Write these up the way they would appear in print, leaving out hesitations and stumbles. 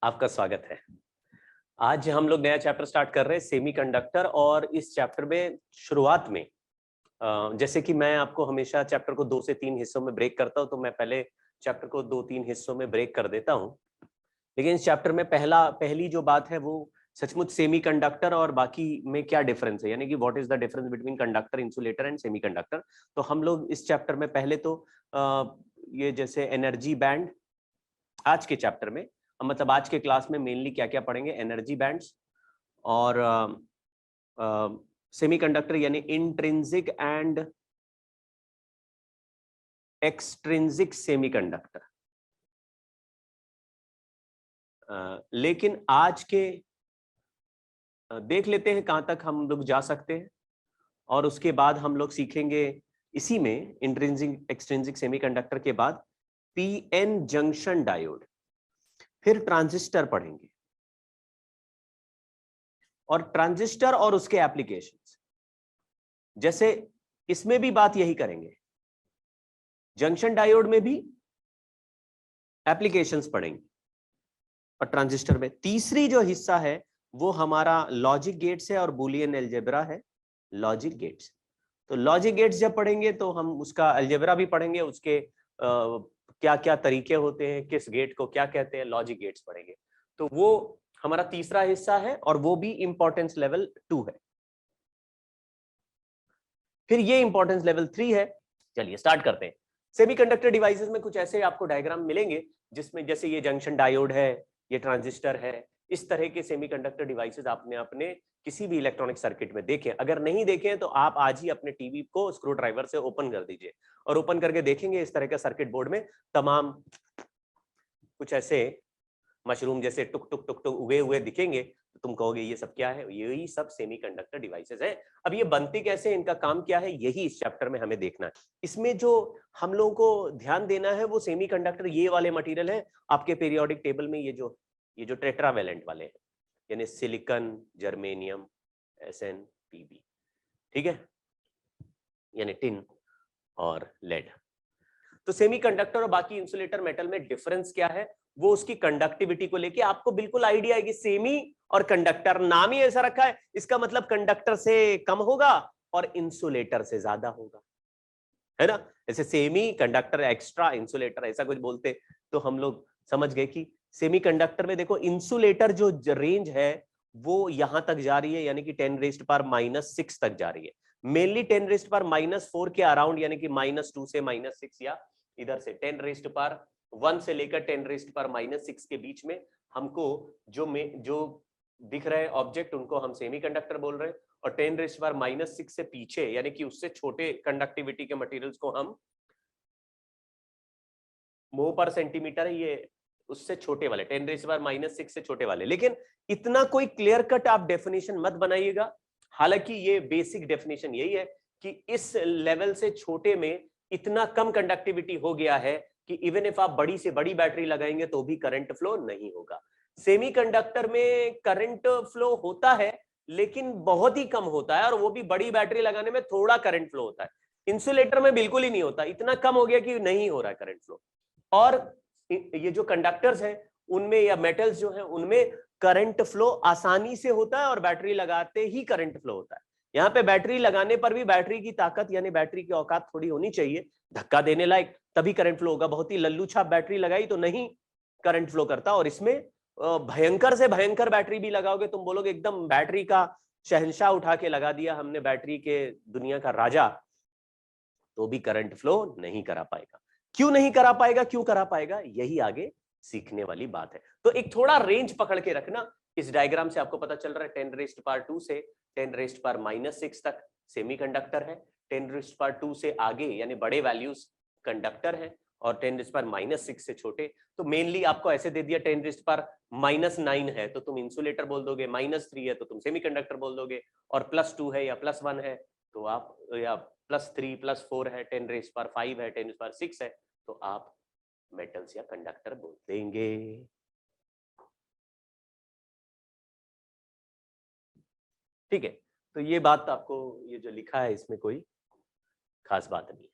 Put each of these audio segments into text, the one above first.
आपका स्वागत है। आज हम लोग नया चैप्टर स्टार्ट कर रहे हैं सेमीकंडक्टर। और इस चैप्टर में शुरुआत में जैसे कि मैं आपको हमेशा चैप्टर को 2 से 3 हिस्सों में ब्रेक करता हूं, तो मैं पहले चैप्टर को 2-3 हिस्सों में ब्रेक कर देता हूं। लेकिन इस चैप्टर में पहली जो बात है वो सचमुच सेमीकंडक्टर और बाकी में क्या डिफरेंस है, यानी कि what is the difference between conductor, insulator and semiconductor. तो हम लोग इस चैप्टर में पहले तो ये जैसे एनर्जी बैंड, आज के चैप्टर में मतलब आज के क्लास में मेनली क्या क्या पढ़ेंगे, एनर्जी बैंड्स और सेमीकंडक्टर यानी इंट्रिंसिक एंड एक्सट्रिंसिक सेमीकंडक्टर। लेकिन आज के देख लेते हैं कहां तक हम लोग जा सकते हैं, और उसके बाद हम लोग सीखेंगे इसी में इंट्रिंसिक एक्सट्रिंसिक सेमीकंडक्टर के बाद पीएन जंक्शन डायोड, फिर ट्रांजिस्टर पढ़ेंगे और ट्रांजिस्टर और उसके एप्लीकेशंस। जैसे इसमें भी बात यही करेंगे, जंक्शन डायोड में भी एप्लीकेशंस पढ़ेंगे और ट्रांजिस्टर में। तीसरी जो हिस्सा है वो हमारा लॉजिक गेट्स है और बूलियन अलजेब्रा है। लॉजिक गेट्स, तो लॉजिक गेट्स जब पढ़ेंगे तो हम उसका अलजेब्रा भी पढ़ेंगे, उसके क्या क्या तरीके होते हैं, किस गेट को क्या कहते हैं, लॉजिक गेट्स पढ़ेंगे। तो वो हमारा तीसरा हिस्सा है और वो भी इंपॉर्टेंस लेवल 2 है। फिर ये इंपॉर्टेंस लेवल 3 है। चलिए स्टार्ट करते हैं। सेमीकंडक्टर डिवाइसेस में कुछ ऐसे आपको डायग्राम मिलेंगे जिसमें जैसे ये जंक्शन डायोड है, ये ट्रांजिस्टर है, इस तरह के सेमीकंडक्टर डिवाइसेस आपने अपने किसी भी इलेक्ट्रॉनिक सर्किट में देखें। अगर नहीं देखें तो आप आज ही अपने टीवी को स्क्रू ड्राइवर से ओपन कर दीजिए और ओपन करके देखेंगे इस तरह का सर्किट बोर्ड में तमाम कुछ ऐसे मशरूम जैसे टुक टुक टुक टुक उगे हुए दिखेंगे, तो तुम कहोगे ये सब क्या है, यही सब सेमीकंडक्टर डिवाइसेस है। अब ये बनते कैसे, इनका काम क्या है, यही इस चैप्टर में हमें देखना है। इसमें जो हम लोगों को ध्यान देना है वो सेमीकंडक्टर ये वाले मटेरियल है आपके पीरियोडिक टेबल में, ये जो टेट्रावैलेंट वाले हैं, यानी सिलिकॉन, जर्मेनियम, एसएन, पीबी, ठीक है, यानी टिन और लेड। तो सेमीकंडक्टर और बाकी इंसुलेटर मेटल में डिफरेंस क्या है, वो उसकी कंडक्टिविटी को लेके आपको बिल्कुल आइडिया है कि सेमी और कंडक्टर, नाम ही ऐसा रखा है, इसका मतलब कंडक्टर से कम होगा और इंसुलेटर से ज्यादा होगा, है ना। जैसे सेमी कंडक्टर एक्स्ट्रा इंसुलेटर ऐसा कुछ बोलते तो हम लोग समझ गए कि सेमीकंडक्टर में देखो इंसुलेटर जो रेंज है वो यहां तक जा रही है, यानी कि 10⁻⁻⁶ तक जा रही है। मेनली 10⁻⁻⁴ के अराउंड, यानी कि -2 से -6 या इधर से 10⁻1 से लेकर 10⁻⁻6 के बीच में हमको जो दिख रहे ऑब्जेक्ट उनको हम सेमीकंडक्टर बोल रहे हैं, और 10⁻⁻6 से पीछे यानी कि उससे छोटे कंडक्टिविटी के मटेरियल्स को हम mho पर सेंटीमीटर है, ये उससे छोटे वाले 10⁻⁻6 से छोटे वाले। लेकिन इतना कोई क्लियर कट आप डेफिनेशन मत बनाइएगा, हालांकि ये बेसिक डेफिनेशन यही है कि इस लेवल से छोटे में इतना कम कंडक्टिविटी हो गया है कि इवन इफ आप बड़ी से बड़ी बैटरी लगाएंगे तो भी करंट फ्लो नहीं होगा। सेमीकंडक्टर में करंट फ्लो होता है लेकिन बहुत ही कम होता है, और वो भी बड़ी बैटरी लगाने में थोड़ा करंट फ्लो होता है। इंसुलेटर में बिल्कुल ही नहीं होता, इतना कम हो गया कि नहीं हो रहा है करंट फ्लो। और ये जो कंडक्टर्स हैं उनमें या मेटल्स जो हैं उनमें करंट फ्लो आसानी से होता है और बैटरी लगाते ही करंट फ्लो होता है। यहाँ पे बैटरी लगाने पर भी बैटरी की ताकत यानी बैटरी की औकात थोड़ी होनी चाहिए, धक्का देने लायक, तभी करंट फ्लो होगा। बहुत ही लल्लू छाप बैटरी लगाई तो नहीं करंट फ्लो करता। और इसमें भयंकर से भयंकर बैटरी भी लगाओगे, तुम बोलोगे एकदम बैटरी का शहंशाह उठा के लगा दिया हमने, बैटरी के दुनिया का राजा, तो भी करंट फ्लो नहीं करा पाएगा। क्यों नहीं करा पाएगा, क्यों करा पाएगा, यही आगे सीखने वाली बात है। तो एक थोड़ा रेंज पकड़ के रखना। इस डायग्राम से आपको पता चल रहा है 10⁻² से 10⁻⁻6 तक सेमीकंडक्टर है, 10⁻² से आगे यानी बड़े वैल्यूज कंडक्टर है, और 10⁻⁻6 से छोटे। तो मेनली आपको ऐसे दे दिया 10⁻⁻9 है तो तुम इंसुलेटर बोल दोगे, -3 है तो तुम सेमीकंडक्टर बोल दोगे, और +2 है या +1 है तो आप, या +3 +4 है, 10⁵ है, 10⁶ है तो आप मेटल्स या कंडक्टर बोल देंगे। ठीक है, तो ये बात आपको, ये जो लिखा है इसमें कोई खास बात नहीं है।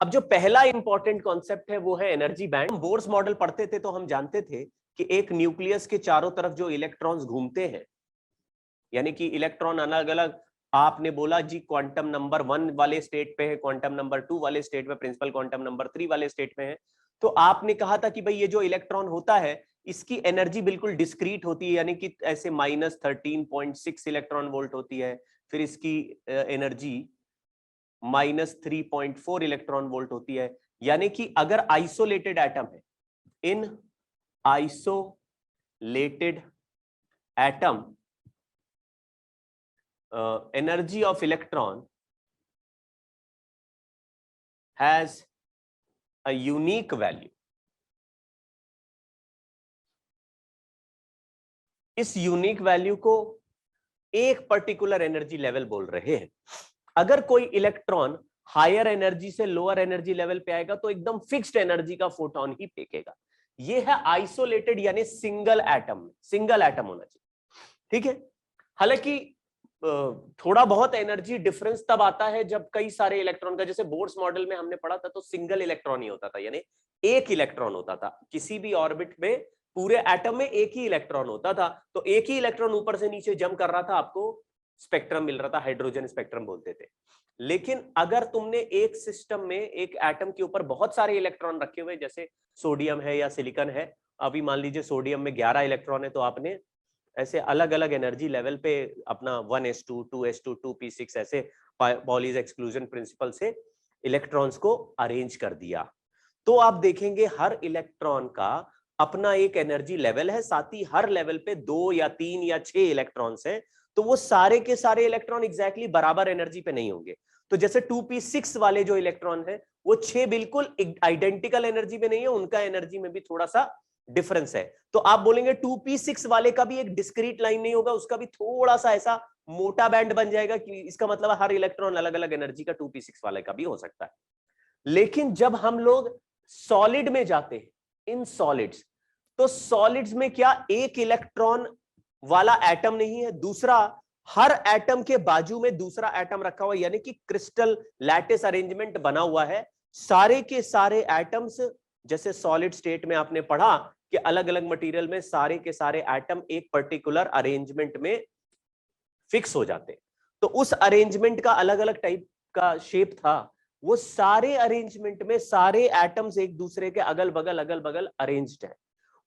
अब जो पहला इंपॉर्टेंट कॉन्सेप्ट है वो है एनर्जी बैंड। बोर्स मॉडल पढ़ते थे तो हम जानते थे कि एक न्यूक्लियस के चारों तरफ जो इलेक्ट्रॉन्स घूमते हैं, यानी कि इलेक्ट्रॉन अलग अलग, आपने बोला जी क्वांटम नंबर 1 वाले स्टेट पे है, क्वांटम नंबर 2 वाले स्टेट में, प्रिंसिपल क्वांटम नंबर 3 वाले स्टेट में है। तो आपने कहा था कि भाई ये जो इलेक्ट्रॉन होता है इसकी एनर्जी बिल्कुल डिस्क्रीट होती है, यानी कि ऐसे -13.6 इलेक्ट्रॉन वोल्ट होती है, फिर इसकी एनर्जी -3.4 इलेक्ट्रॉन वोल्ट होती है। यानी कि अगर आइसोलेटेड एटम है, इन isolated atom energy of electron has a unique value. इस यूनिक वैल्यू को एक पर्टिकुलर एनर्जी लेवल बोल रहे हैं। अगर कोई इलेक्ट्रॉन हायर एनर्जी से लोअर एनर्जी लेवल पे आएगा तो एकदम फिक्स्ड एनर्जी का फोटोन ही फेंकेगा। ये है आइसोलेटेड, यानी सिंगल एटम, सिंगल एटम होना चाहिए, ठीक है। हालांकि थोड़ा बहुत एनर्जी डिफरेंस तब आता है जब कई सारे इलेक्ट्रॉन का, जैसे बोर्स मॉडल में हमने पढ़ा था तो सिंगल इलेक्ट्रॉन ही होता था, यानी एक इलेक्ट्रॉन होता था किसी भी ऑर्बिट में, पूरे एटम में एक ही इलेक्ट्रॉन होता था, तो एक ही इलेक्ट्रॉन ऊपर से नीचे जंप कर रहा था, आपको स्पेक्ट्रम मिल रहा था, हाइड्रोजन स्पेक्ट्रम बोलते थे। लेकिन अगर तुमने एक सिस्टम में एक एटम के ऊपर बहुत सारे इलेक्ट्रॉन रखे हुए, जैसे सोडियम है या सिलिकॉन है, अभी मान लीजिए सोडियम में 11 इलेक्ट्रॉन है, तो आपने ऐसे अलग अलग एनर्जी लेवल पे अपना 1s2, 2s2, 2p6 ऐसे पॉलीज एक्सक्लूजन प्रिंसिपल से इलेक्ट्रॉन्स को अरेंज कर दिया। तो आप देखेंगे हर इलेक्ट्रॉन का अपना एक एनर्जी लेवल है, साथ ही हर लेवल पे 2 या 3 या 6 इलेक्ट्रॉन्स है, तो वो सारे के सारे इलेक्ट्रॉन एग्जैक्टली बराबर एनर्जी पे नहीं होंगे। तो जैसे 2p6 वाले जो इलेक्ट्रॉन है वो 6 बिल्कुल आइडेंटिकल एनर्जी में नहीं है, उनका एनर्जी में भी थोड़ा सा डिफरेंस है। तो आप बोलेंगे 2p6 वाले का भी एक डिस्क्रीट लाइन नहीं होगा, उसका भी थोड़ा सा ऐसा मोटा बैंड बन जाएगा, कि इसका मतलब हर इलेक्ट्रॉन अलग अलग एनर्जी का 2p6 वाले का भी हो सकता है। लेकिन जब हम लोग सॉलिड में जाते हैं, इन सॉलिड्स, तो सॉलिड्स में क्या एक इलेक्ट्रॉन वाला एटम नहीं है, दूसरा हर एटम के बाजू में दूसरा एटम रखा हुआ है, यानी कि क्रिस्टल लैटिस अरेंजमेंट बना हुआ है। सारे के सारे एटम्स, जैसे सॉलिड स्टेट में आपने पढ़ा कि अलग अलग मटेरियल में सारे के सारे एटम एक पर्टिकुलर अरेंजमेंट में फिक्स हो जाते हैं, तो उस अरेंजमेंट का अलग अलग टाइप का शेप था। वो सारे अरेंजमेंट में सारे एटम्स एक दूसरे के अगल बगल अरेंज्ड है।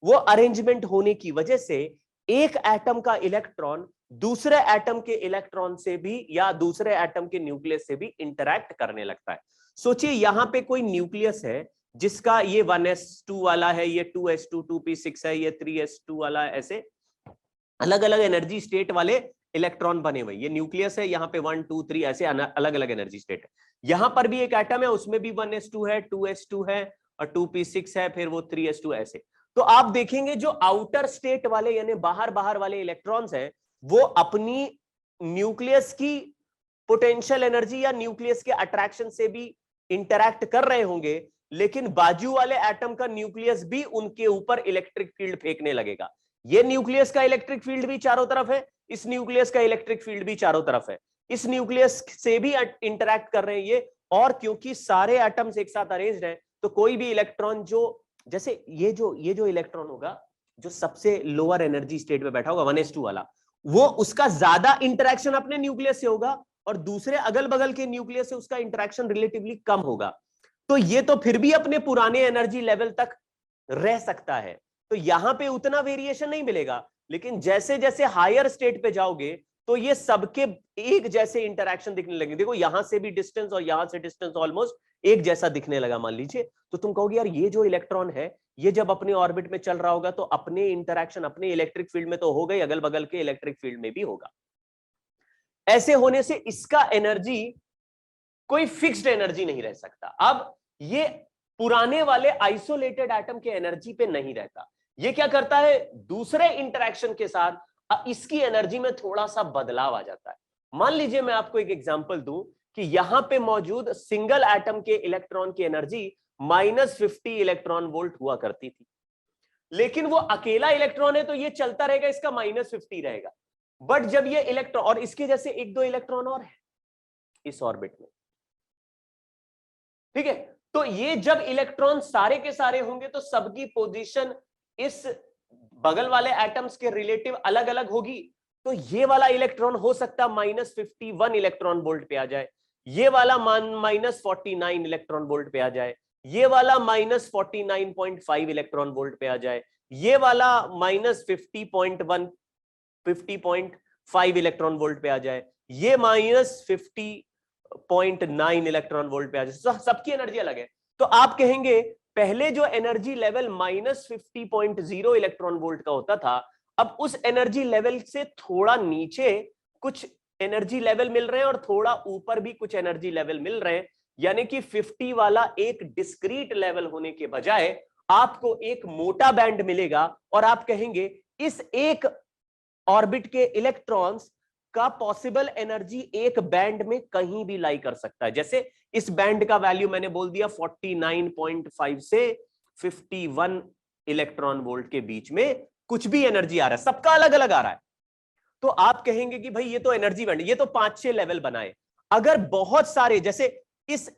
वो अरेंजमेंट होने की वजह से एक एटम का इलेक्ट्रॉन दूसरे एटम के इलेक्ट्रॉन से भी या दूसरे एटम के न्यूक्लियस से भी इंटरैक्ट करने लगता है। सोचिए यहां पे कोई न्यूक्लियस है जिसका ये 1s2 वाला है, ये 2s2, 2p6 है, ये 3s2 वाला है, ऐसे अलग अलग एनर्जी स्टेट वाले इलेक्ट्रॉन बने हुए। ये न्यूक्लियस है, यहाँ पे 1, 2, 3 ऐसे अलग अलग एनर्जी स्टेट है। यहां पर भी एक एटम है, उसमें भी 1s2 है, 2s2 है और 2p6 है, फिर वो 3s2 ऐसे। तो आप देखेंगे जो आउटर स्टेट वाले यानी बाहर बाहर वाले इलेक्ट्रॉन्स हैं, वो अपनी न्यूक्लियस की पोटेंशियल एनर्जी या न्यूक्लियस के अट्रैक्शन से भी इंटरैक्ट कर रहे होंगे, लेकिन बाजू वाले एटम का न्यूक्लियस भी उनके ऊपर इलेक्ट्रिक फील्ड फेंकने लगेगा। ये न्यूक्लियस का इलेक्ट्रिक फील्ड भी चारों तरफ है, इस न्यूक्लियस का इलेक्ट्रिक फील्ड भी चारों तरफ है, इस न्यूक्लियस से भी इंटरैक्ट कर रहे हैं ये। और क्योंकि सारे एटम्स एक साथ अरेंज्ड हैं, तो कोई भी इलेक्ट्रॉन जो, जैसे ये जो इलेक्ट्रॉन होगा जो सबसे लोअर एनर्जी स्टेट में बैठा होगा 1s2 वाला, वो उसका ज्यादा इंटरैक्शन अपने न्यूक्लियस से होगा और दूसरे अगल बगल के न्यूक्लियस से उसका इंटरैक्शन रिलेटिवली कम होगा। तो ये तो फिर भी अपने पुराने एनर्जी लेवल तक रह सकता है, तो यहां पे उतना वेरिएशन नहीं मिलेगा। लेकिन जैसे जैसे हायर स्टेट पे जाओगे तो ये सबके एक जैसे इंटरैक्शन दिखने लगे। देखो यहां से भी डिस्टेंस और यहां से डिस्टेंस ऑलमोस्ट एक जैसा दिखने लगा मान लीजिए, तो तुम कहोगे यार ये जो इलेक्ट्रॉन है ये जब अपने ऑर्बिट में चल रहा होगा तो अपने इंटरैक्शन अपने इलेक्ट्रिक फील्ड में तो हो गई, अगल बगल के इलेक्ट्रिक फील्ड में भी होगा। ऐसे होने से इसका एनर्जी कोई फिक्स्ड एनर्जी नहीं रह सकता। अब ये पुराने वाले आइसोलेटेड एटम के एनर्जी पे नहीं रहता, ये क्या करता है दूसरे इंटरैक्शन के साथ इसकी एनर्जी में थोड़ा सा बदलाव आ जाता है। मान लीजिए मैं आपको एक एग्जांपल दूं कि यहां पे मौजूद सिंगल एटम के इलेक्ट्रॉन की एनर्जी -50 इलेक्ट्रॉन वोल्ट हुआ करती थी, लेकिन वो अकेला इलेक्ट्रॉन है तो ये चलता रहेगा, इसका -50 रहेगा। बट जब ये इलेक्ट्रॉन और इसके जैसे एक दो इलेक्ट्रॉन और है इस ऑर्बिट में, ठीक है, तो ये जब इलेक्ट्रॉन सारे के सारे होंगे तो सबकी पोजीशन इस बगल वाले एटम्स के रिलेटिव अलग अलग होगी, तो ये वाला इलेक्ट्रॉन हो सकता है -51 इलेक्ट्रॉन वोल्ट पे आ जाए, ये वाला -49 इलेक्ट्रॉन वोल्ट पे आ जाए, ये वाला -49.5 इलेक्ट्रॉन वोल्ट पे आ जाए, ये वाला -50.5 इलेक्ट्रॉन वोल्ट पे आ जाए, ये -50.9 इलेक्ट्रॉन वोल्ट पे आ जाए। सबकी एनर्जी अलग है। तो आप कहेंगे पहले जो एनर्जी लेवल -50.0 इलेक्ट्रॉन वोल्ट का होता था, अब उस एनर्जी लेवल से थोड़ा नीचे कुछ एनर्जी लेवल मिल रहे हैं और थोड़ा ऊपर भी कुछ एनर्जी लेवल मिल रहे हैं, यानी कि 50 वाला एक डिस्क्रीट लेवल होने के बजाय आपको एक मोटा बैंड मिलेगा, और आप कहेंगे इस एक ऑर्बिट के इलेक्ट्रॉन्स का पॉसिबल एनर्जी एक बैंड में कहीं भी लाई कर सकता है। जैसे इस बैंड का वैल्यू मैंने बोल दिया 49.5 से 51 इलेक्ट्रॉन वोल्ट के बीच में कुछ भी एनर्जी आ रहा है, सबका अलग अलग आ रहा है। तो आप कहेंगे कि भाई ये तो एनर्जी बैंड, ये तो 5-6 लेवल बनाए। अगर बहुत सारे, जैसे इस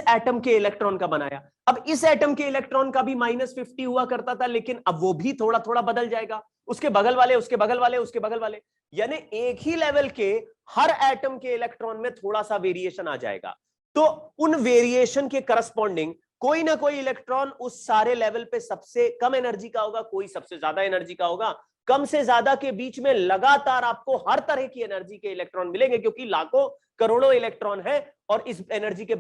एटम के इलेक्ट्रॉन का बनाया, अब इस एटम के इलेक्ट्रॉन का भी -50 हुआ करता था, लेकिन अब वो भी थोड़ा थोड़ा बदल जाएगा, उसके बगल वाले, उसके बगल वाले, उसके बगल वाले, यानी एक ही लेवल के हर एटम के इलेक्ट्रॉन में थोड़ा सा वेरिएशन आ जाएगा। तो उन वेरिएशन के करस्पॉन्डिंग कोई ना कोई इलेक्ट्रॉन उस सारे लेवल पे सबसे कम एनर्जी का होगा, कोई सबसे ज्यादा एनर्जी का होगा। कम से ज्यादा के बीच में लगातार आपको हर तरह की एनर्जी के इलेक्ट्रॉन मिलेंगे, क्योंकि लाखों करोड़ों इलेक्ट्रॉन है और इस एनर्जी के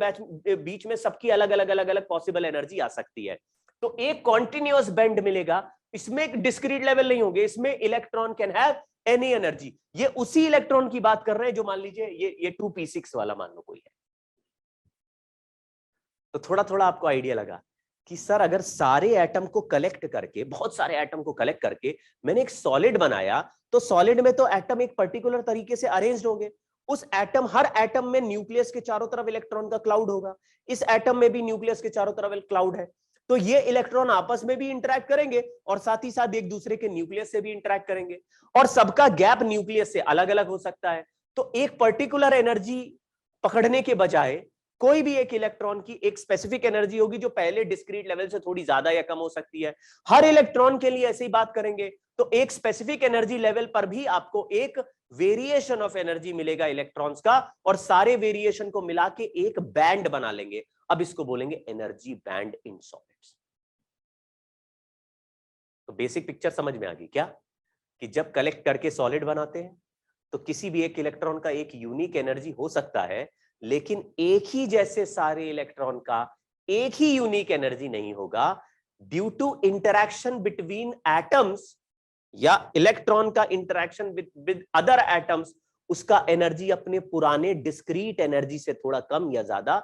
बीच में सबकी अलग अलग अलग अलग पॉसिबल एनर्जी आ सकती है। तो एक कॉन्टिन्यूअस बैंड मिलेगा, इसमें एक डिस्क्रीट लेवल नहीं होंगे, इसमें electron can have any energy. ये उसी इलेक्ट्रॉन की बात कर रहे हैं जो मान लीजिए ये 2p6 वाला मान लो कोई है। तो थोड़ा थोड़ा आपको आइडिया लगा कि सर अगर सारे एटम को कलेक्ट करके, बहुत सारे एटम को कलेक्ट करके मैंने एक सॉलिड बनाया, तो सॉलिड में तो एटम एक पर्टिकुलर तरीके से अरेंज्ड होंगे। उस एटम, हर एटम में न्यूक्लियस के चारों तरफ इलेक्ट्रॉन का क्लाउड होगा, इस एटम में भी न्यूक्लियस के चारों तरफ क्लाउड है। तो ये इलेक्ट्रॉन आपस में भी इंटरेक्ट करेंगे और साथ ही साथ एक दूसरे के न्यूक्लियस से भी इंटरेक्ट करेंगे, और सबका गैप न्यूक्लियस से अलग अलग हो सकता है। तो एक पर्टिकुलर एनर्जी पकड़ने के बजाय कोई भी एक इलेक्ट्रॉन की एक स्पेसिफिक एनर्जी होगी जो पहले डिस्क्रीट लेवल से थोड़ी ज्यादा या कम हो सकती है। हर इलेक्ट्रॉन के लिए ऐसे ही बात करेंगे तो एक स्पेसिफिक एनर्जी लेवल पर भी आपको एक वेरिएशन ऑफ एनर्जी मिलेगा इलेक्ट्रॉन्स का, और सारे वेरिएशन को मिला के एक बैंड बना लेंगे। अब इसको बोलेंगे एनर्जी बैंड इन सॉलिड्स। तो बेसिक पिक्चर समझ में आ गई क्या, कि जब कलेक्ट करके सॉलिड बनाते हैं तो किसी भी एक इलेक्ट्रॉन का एक यूनिक एनर्जी हो सकता है, लेकिन एक ही जैसे सारे इलेक्ट्रॉन का एक ही यूनिक एनर्जी नहीं होगा। Due to interaction between atoms या इलेक्ट्रॉन का इंटरैक्शन विद अदर एटम्स, उसका एनर्जी अपने पुराने डिस्क्रीट एनर्जी से थोड़ा कम या ज्यादा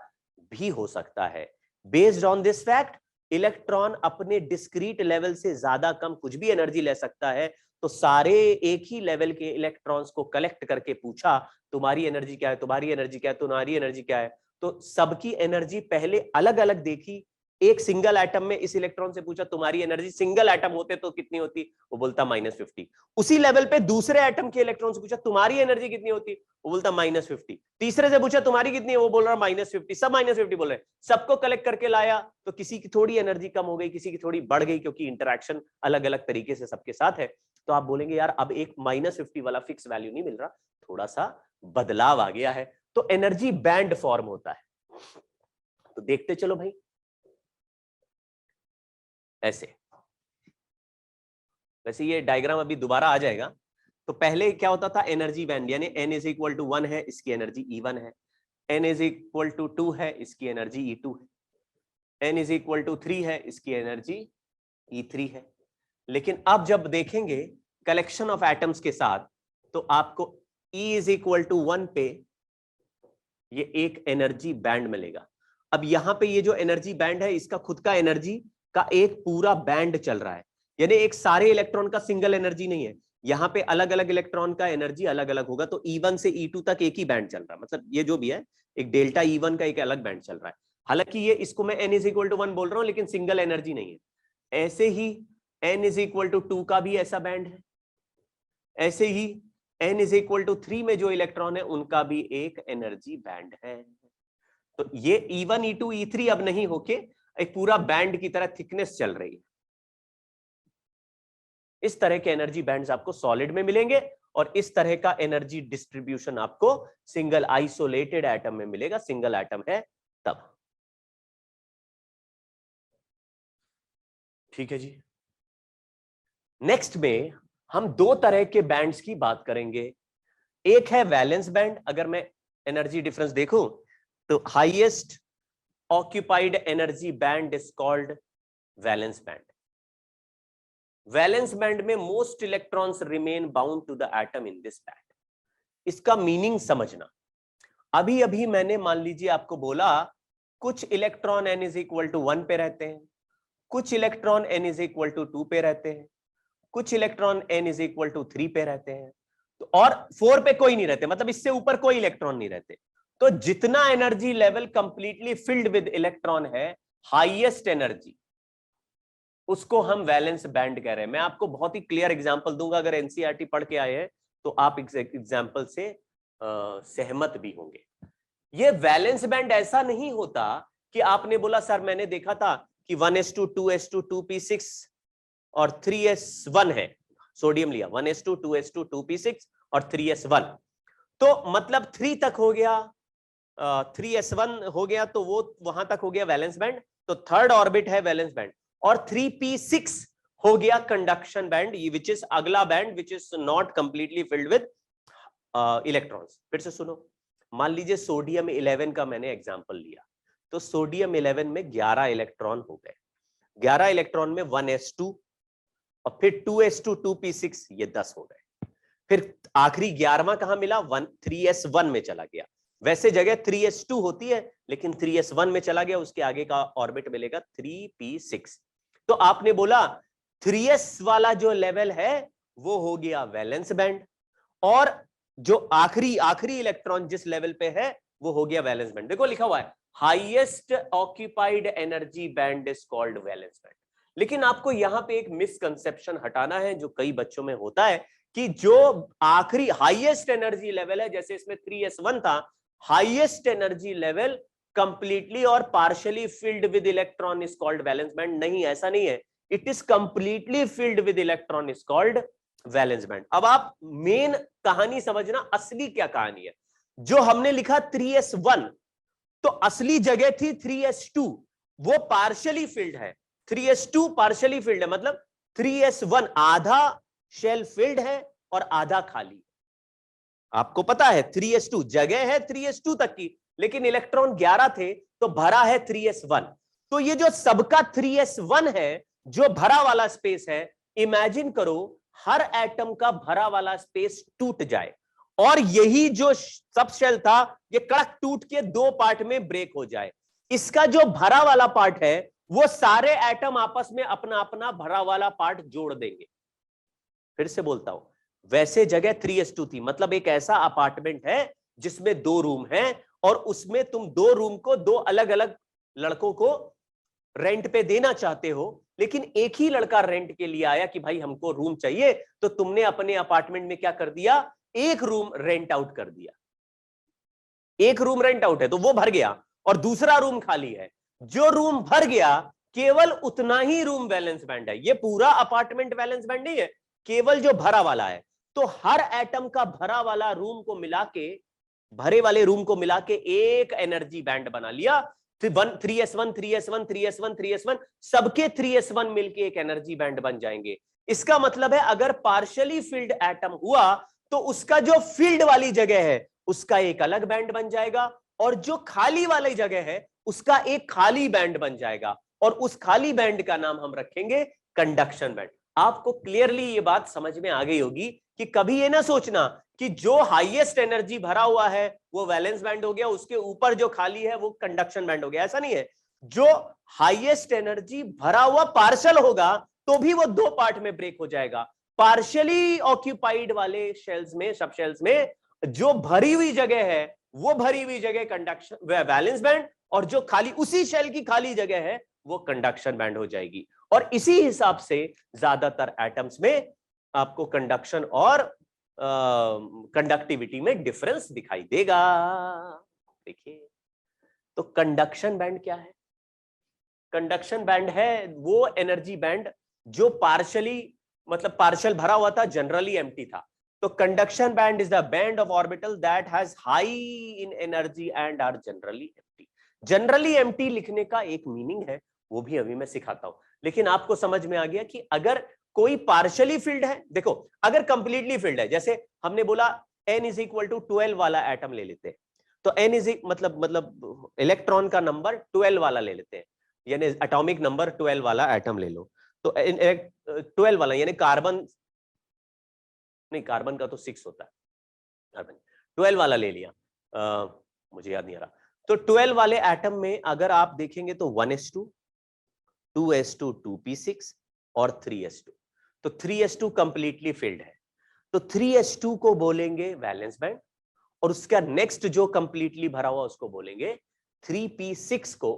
भी हो सकता है। Based on this fact, electron अपने डिस्क्रीट लेवल से ज्यादा कम कुछ भी एनर्जी ले सकता है। तो सारे एक ही लेवल के इलेक्ट्रॉन्स को कलेक्ट करके पूछा तुम्हारी एनर्जी क्या है, तुम्हारी एनर्जी क्या है, तुम्हारी एनर्जी क्या है, तो सबकी एनर्जी पहले अलग अलग देखी। एक सिंगल एटम में इस इलेक्ट्रॉन से पूछा तुम्हारी एनर्जी, सिंगल एटम होते तो कितनी होती, वो बोलता -50। उसी लेवल पे दूसरे एटम के इलेक्ट्रॉन से पूछा तुम्हारी एनर्जी कितनी होती, वो बोलता -50। तीसरे से पूछा तुम्हारी कितनी है, वो बोल रहा -50। सब -50 बोल रहे, सबको कलेक्ट करके लाया तो किसी की थोड़ी एनर्जी कम हो गई, किसी की थोड़ी बढ़ गई, क्योंकि इंटरैक्शन अलग अलग तरीके से सबके साथ है। तो आप बोलेंगे यार अब एक -50 वाला फिक्स वैल्यू नहीं मिल रहा, थोड़ा सा बदलाव आ गया है, तो एनर्जी बैंड फॉर्म होता है। तो देखते चलो भाई, ऐसे। वैसे ये डायग्राम अभी दोबारा आ जाएगा। तो पहले क्या होता था, एनर्जी बैंड, यानी n = 1 है, इसकी एनर्जी E1 है, n = 2 है, इसकी एनर्जी E2 है, n = 3 है, इसकी एनर्जी E3 है। लेकिन अब जब देखेंगे कलेक्शन ऑफ एटम्स के साथ, तो आपको E = 1 पे ये एक एनर्जी बैंड मिलेगा। अब यहां पे ये जो एनर्जी बैंड है, इसका खुद का एनर्जी का एक पूरा बैंड चल रहा है, यानी एक सारे इलेक्ट्रॉन का सिंगल एनर्जी नहीं है, यहां पे अलग अलग इलेक्ट्रॉन का एनर्जी अलग अलग होगा। तो E1 से E2 तक एक ही बैंड चल रहा है, मतलब ये जो भी है एक डेल्टा E1 का एक अलग बैंड चल रहा है। हालांकि ये इसको मैं n = 1 बोल रहा हूं, लेकिन सिंगल एनर्जी नहीं है। ऐसे ही n = 2 का भी ऐसा बैंड है, ऐसे ही n = 3 में जो इलेक्ट्रॉन है उनका भी एक एनर्जी बैंड है। तो ये E1 E2 E3 अब नहीं होके एक पूरा बैंड की तरह थिकनेस चल रही है। इस तरह के एनर्जी बैंड्स आपको सॉलिड में मिलेंगे और इस तरह का एनर्जी डिस्ट्रीब्यूशन आपको सिंगल आइसोलेटेड एटम में मिलेगा, सिंगल एटम है तब। ठीक है जी। नेक्स्ट में हम दो तरह के बैंड्स की बात करेंगे। एक है वैलेंस बैंड। अगर मैं एनर्जी डिफरेंस देखूं तो highest occupied energy band is called valence band. Valence band में most electrons remain bound to the atom in this band. इसका मीनिंग समझना। अभी अभी मैंने मान लीजिए आपको बोला कुछ electron n is equal to 1 पे रहते हैं, कुछ electron n is equal to 2 पे रहते हैं, कुछ electron n is equal to 3 पे रहते हैं, तो और 4 पे कोई नहीं रहते, मतलब इससे ऊपर कोई इलेक्ट्रॉन नहीं रहते। तो जितना energy level completely filled with electron है, हाईएस्ट एनर्जी, उसको हम वैलेंस बैंड कह रहे हैं। मैं आपको बहुत ही क्लियर एग्जांपल दूंगा, अगर एनसीईआरटी पढ़ के आए हैं तो आप एग्जांपल से सहमत भी होंगे। ये वैलेंस बैंड ऐसा नहीं होता कि आपने बोला सर मैंने देखा था कि 1s2 2s2 2p6 और 3s1 है, सोडियम लिया 1s2 2s2 2p6 और 3s1, तो मतलब 3 तक हो गया, 3s1 हो गया, तो वो वहां तक हो गया वैलेंस बैंड, तो थर्ड ऑर्बिट है वैलेंस बैंड, और 3p6 हो गया कंडक्शन बैंड, विच इज अगला band which is not completely filled with electrons. फिर से सुनो, मान लीजिए सोडियम 11 का मैंने एग्जांपल लिया, तो सोडियम 11 में 11 इलेक्ट्रॉन हो गए, 11 इलेक्ट्रॉन में 1s2 और फिर 2s2 2p6, ये 10 हो गए। फिर आखिरी 11वां कहां मिला, 3s1 में चला गया। वैसे जगह 3s2 होती है, लेकिन 3s1 में चला गया, उसके आगे का ऑर्बिट मिलेगा 3p6। तो आपने बोला 3s वाला जो लेवल है वो हो गया वैलेंस बैंड, और जो आखिरी इलेक्ट्रॉन जिस लेवल पे है वो हो गया वैलेंस बैंड। देखो लिखा हुआ है highest occupied energy band is called valence band. लेकिन आपको यहां पे एक मिसकंसेप्शन हटाना है जो कई बच्चों में होता है, कि जो आखिरी हाईएस्ट एनर्जी लेवल है, जैसे इसमें 3s1 था, हाईएस्ट एनर्जी लेवल कंप्लीटली और partially filled with electron is called valence band. नहीं, ऐसा नहीं है। It is completely filled with electron is called valence band. अब आप मेन कहानी समझना, असली क्या कहानी है। जो हमने लिखा 3s1, तो असली जगह थी 3s2, वो पार्शियली फिल्ड है। 3s2 पार्शियली फिल्ड है, मतलब 3s1 आधा शेल फिल्ड है और आधा खाली। आपको पता है 3s2 जगह है 3s2 तक की, लेकिन इलेक्ट्रॉन 11 थे तो भरा है 3s1। तो ये जो सबका 3s1 है, जो भरा वाला स्पेस है, इमेजिन करो हर एटम का भरा वाला स्पेस टूट जाए और यही जो सब शेल था ये कड़क टूट के दो पार्ट में ब्रेक हो जाए। इसका जो भरा वाला पार्ट है वो सारे एटम आपस में अपना अपना भरा वाला पार्ट जोड़ देंगे। फिर से बोलता हूं, वैसे जगह 3s2 थी, मतलब एक ऐसा अपार्टमेंट है जिसमें 2 रूम हैं और उसमें तुम 2 रूम को 2 अलग अलग लड़कों को रेंट पे देना चाहते हो, लेकिन एक ही लड़का रेंट के लिए आया कि भाई हमको रूम चाहिए, तो तुमने अपने अपार्टमेंट में क्या कर दिया, एक रूम रेंट आउट कर दिया। एक रूम रेंट आउट है तो वो भर गया और दूसरा रूम खाली है। जो रूम भर गया केवल उतना ही रूम वैलेंस बैंड है, ये पूरा अपार्टमेंट वैलेंस बैंड नहीं है, केवल जो भरा वाला है। तो हर एटम का भरा वाला रूम को मिला के, भरे वाले रूम को मिला के एक एनर्जी बैंड बना लिया। 3s1 3s1 3s1 3s1, सबके 3s1 मिलके एक एनर्जी बैंड बन जाएंगे। इसका मतलब है अगर पार्शियली फिल्ड एटम हुआ तो उसका जो फील्ड वाली जगह है उसका एक अलग बैंड बन जाएगा, और जो खाली वाली जगह है उसका एक खाली बैंड बन जाएगा, और उस खाली बैंड का नाम हम रखेंगे कंडक्शन बैंड। आपको क्लियरली ये बात समझ में आ गई होगी कि कभी ये ना सोचना कि जो हाईएस्ट एनर्जी भरा हुआ है वो वैलेंस बैंड हो गया, उसके ऊपर जो खाली है वो कंडक्शन बैंड हो गया। ऐसा नहीं है। जो हाईएस्ट एनर्जी भरा हुआ पार्शल होगा तो भी वो 2 पार्ट में ब्रेक हो जाएगा। पार्शियली ऑक्यूपाइड वाले शेल्स में, सब शेल्स में जो भरी हुई जगह है वो भरी हुई जगह कंडक्शन वैलेंस बैंड, और जो खाली उसी शेल की खाली जगह है वो कंडक्शन बैंड हो जाएगी। और इसी हिसाब से ज्यादातर एटम्स में आपको कंडक्शन और कंडक्टिविटी में डिफरेंस दिखाई देगा। देखिए, तो कंडक्शन बैंड क्या है? कंडक्शन बैंड है वो एनर्जी बैंड जो पार्शियली मतलब पार्शियल भरा हुआ था, जनरली एम्प्टी था। तो conduction band is the band of orbital that has high in energy and are generally empty. Generally empty लिखने का एक मीनिंग है, वो भी अभी मैं सिखाता हूं, लेकिन आपको समझ में आ गया कि अगर कोई पार्शियली फिल्ड है, देखो अगर कंप्लीटली फिल्ड है, जैसे हमने बोला n इज इक्वल टू 12 वाला एटम ले लेते हैं, तो n इज मतलब इलेक्ट्रॉन का नंबर 12 वाला ले लेते हैं, यानी एटॉमिक नंबर 12 वाला एटम ले लो, तो 12 वाला यानी कार्बन, नहीं कार्बन का तो 6 होता है, कार्बन 12 वाला ले लिया, मुझे याद नहीं आ रहा। तो 12 वाले एटम में अगर आप देखेंगे तो 1s2, 2s2, 2p6 और 3s2, तो 3s2 कंप्लीटली फिल्ड है, तो 3s2 को बोलेंगे वैलेंस बैंड, और उसका नेक्स्ट जो कंप्लीटली भरा हुआ उसको बोलेंगे 3p6 को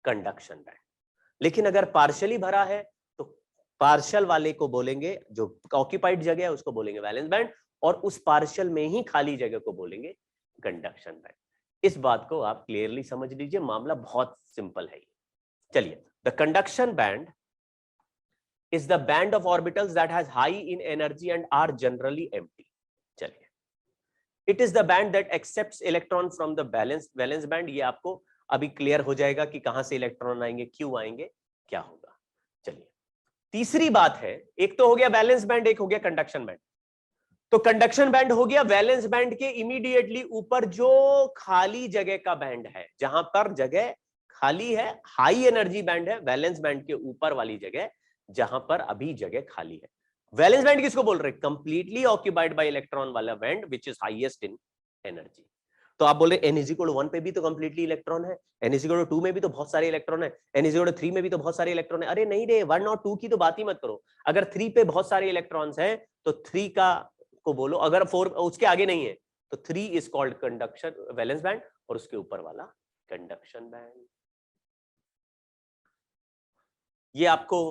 कंडक्शन बैंड। लेकिन अगर पार्शियली भरा है तो पार्शियल वाले को बोलेंगे, जो ऑक्यूपाइड जगह है उसको बोलेंगे वैलेंस बैंड, और उस पार्शियल में ही खाली जगह को बोलेंगे कंडक्शन बैंड। इस बात को आप क्लियरली समझ लीजिए, मामला बहुत सिंपल है। चलिए, the conduction band is the band of orbitals that has high in energy and are generally empty. चलिए, it is the band that accepts electron from the valence band। ये आपको अभी क्लियर हो जाएगा कि कहां से इलेक्ट्रॉन आएंगे, क्यों आएंगे, क्या होगा। चलिए, तीसरी बात है, एक तो हो गया वैलेंस बैंड, एक हो गया कंडक्शन बैंड। तो कंडक्शन बैंड हो गया वैलेंस बैंड के इमीडिएटली ऊपर जो खाली जगह का बैंड है, जहां पर जगह खाली है, हाई एनर्जी बैंड है, वैलेंस बैंड के ऊपर वाली जगह जहां पर अभी जगह खाली है। वैलेंस बैंड किसको बोल रहे हैं? कंप्लीटली ऑक्यूपाइड बाय इलेक्ट्रॉन वाला band which is highest in energy. तो आप बोल रहे n=1 पे भी तो कंप्लीटली इलेक्ट्रॉन है, n=2 में भी तो बहुत सारे इलेक्ट्रॉन है, n=3 में भी तो बहुत सारे इलेक्ट्रॉन है। अरे नहीं रे, 1 और 2 की तो बात ही मत करो। अगर 3 पे बहुत सारे इलेक्ट्रॉन्स हैं तो 3 का को बोलो, अगर 4 उसके आगे नहीं है तो 3 is called conduction valence band, और उसके ऊपर वाला कंडक्शन बैंड। ये आपको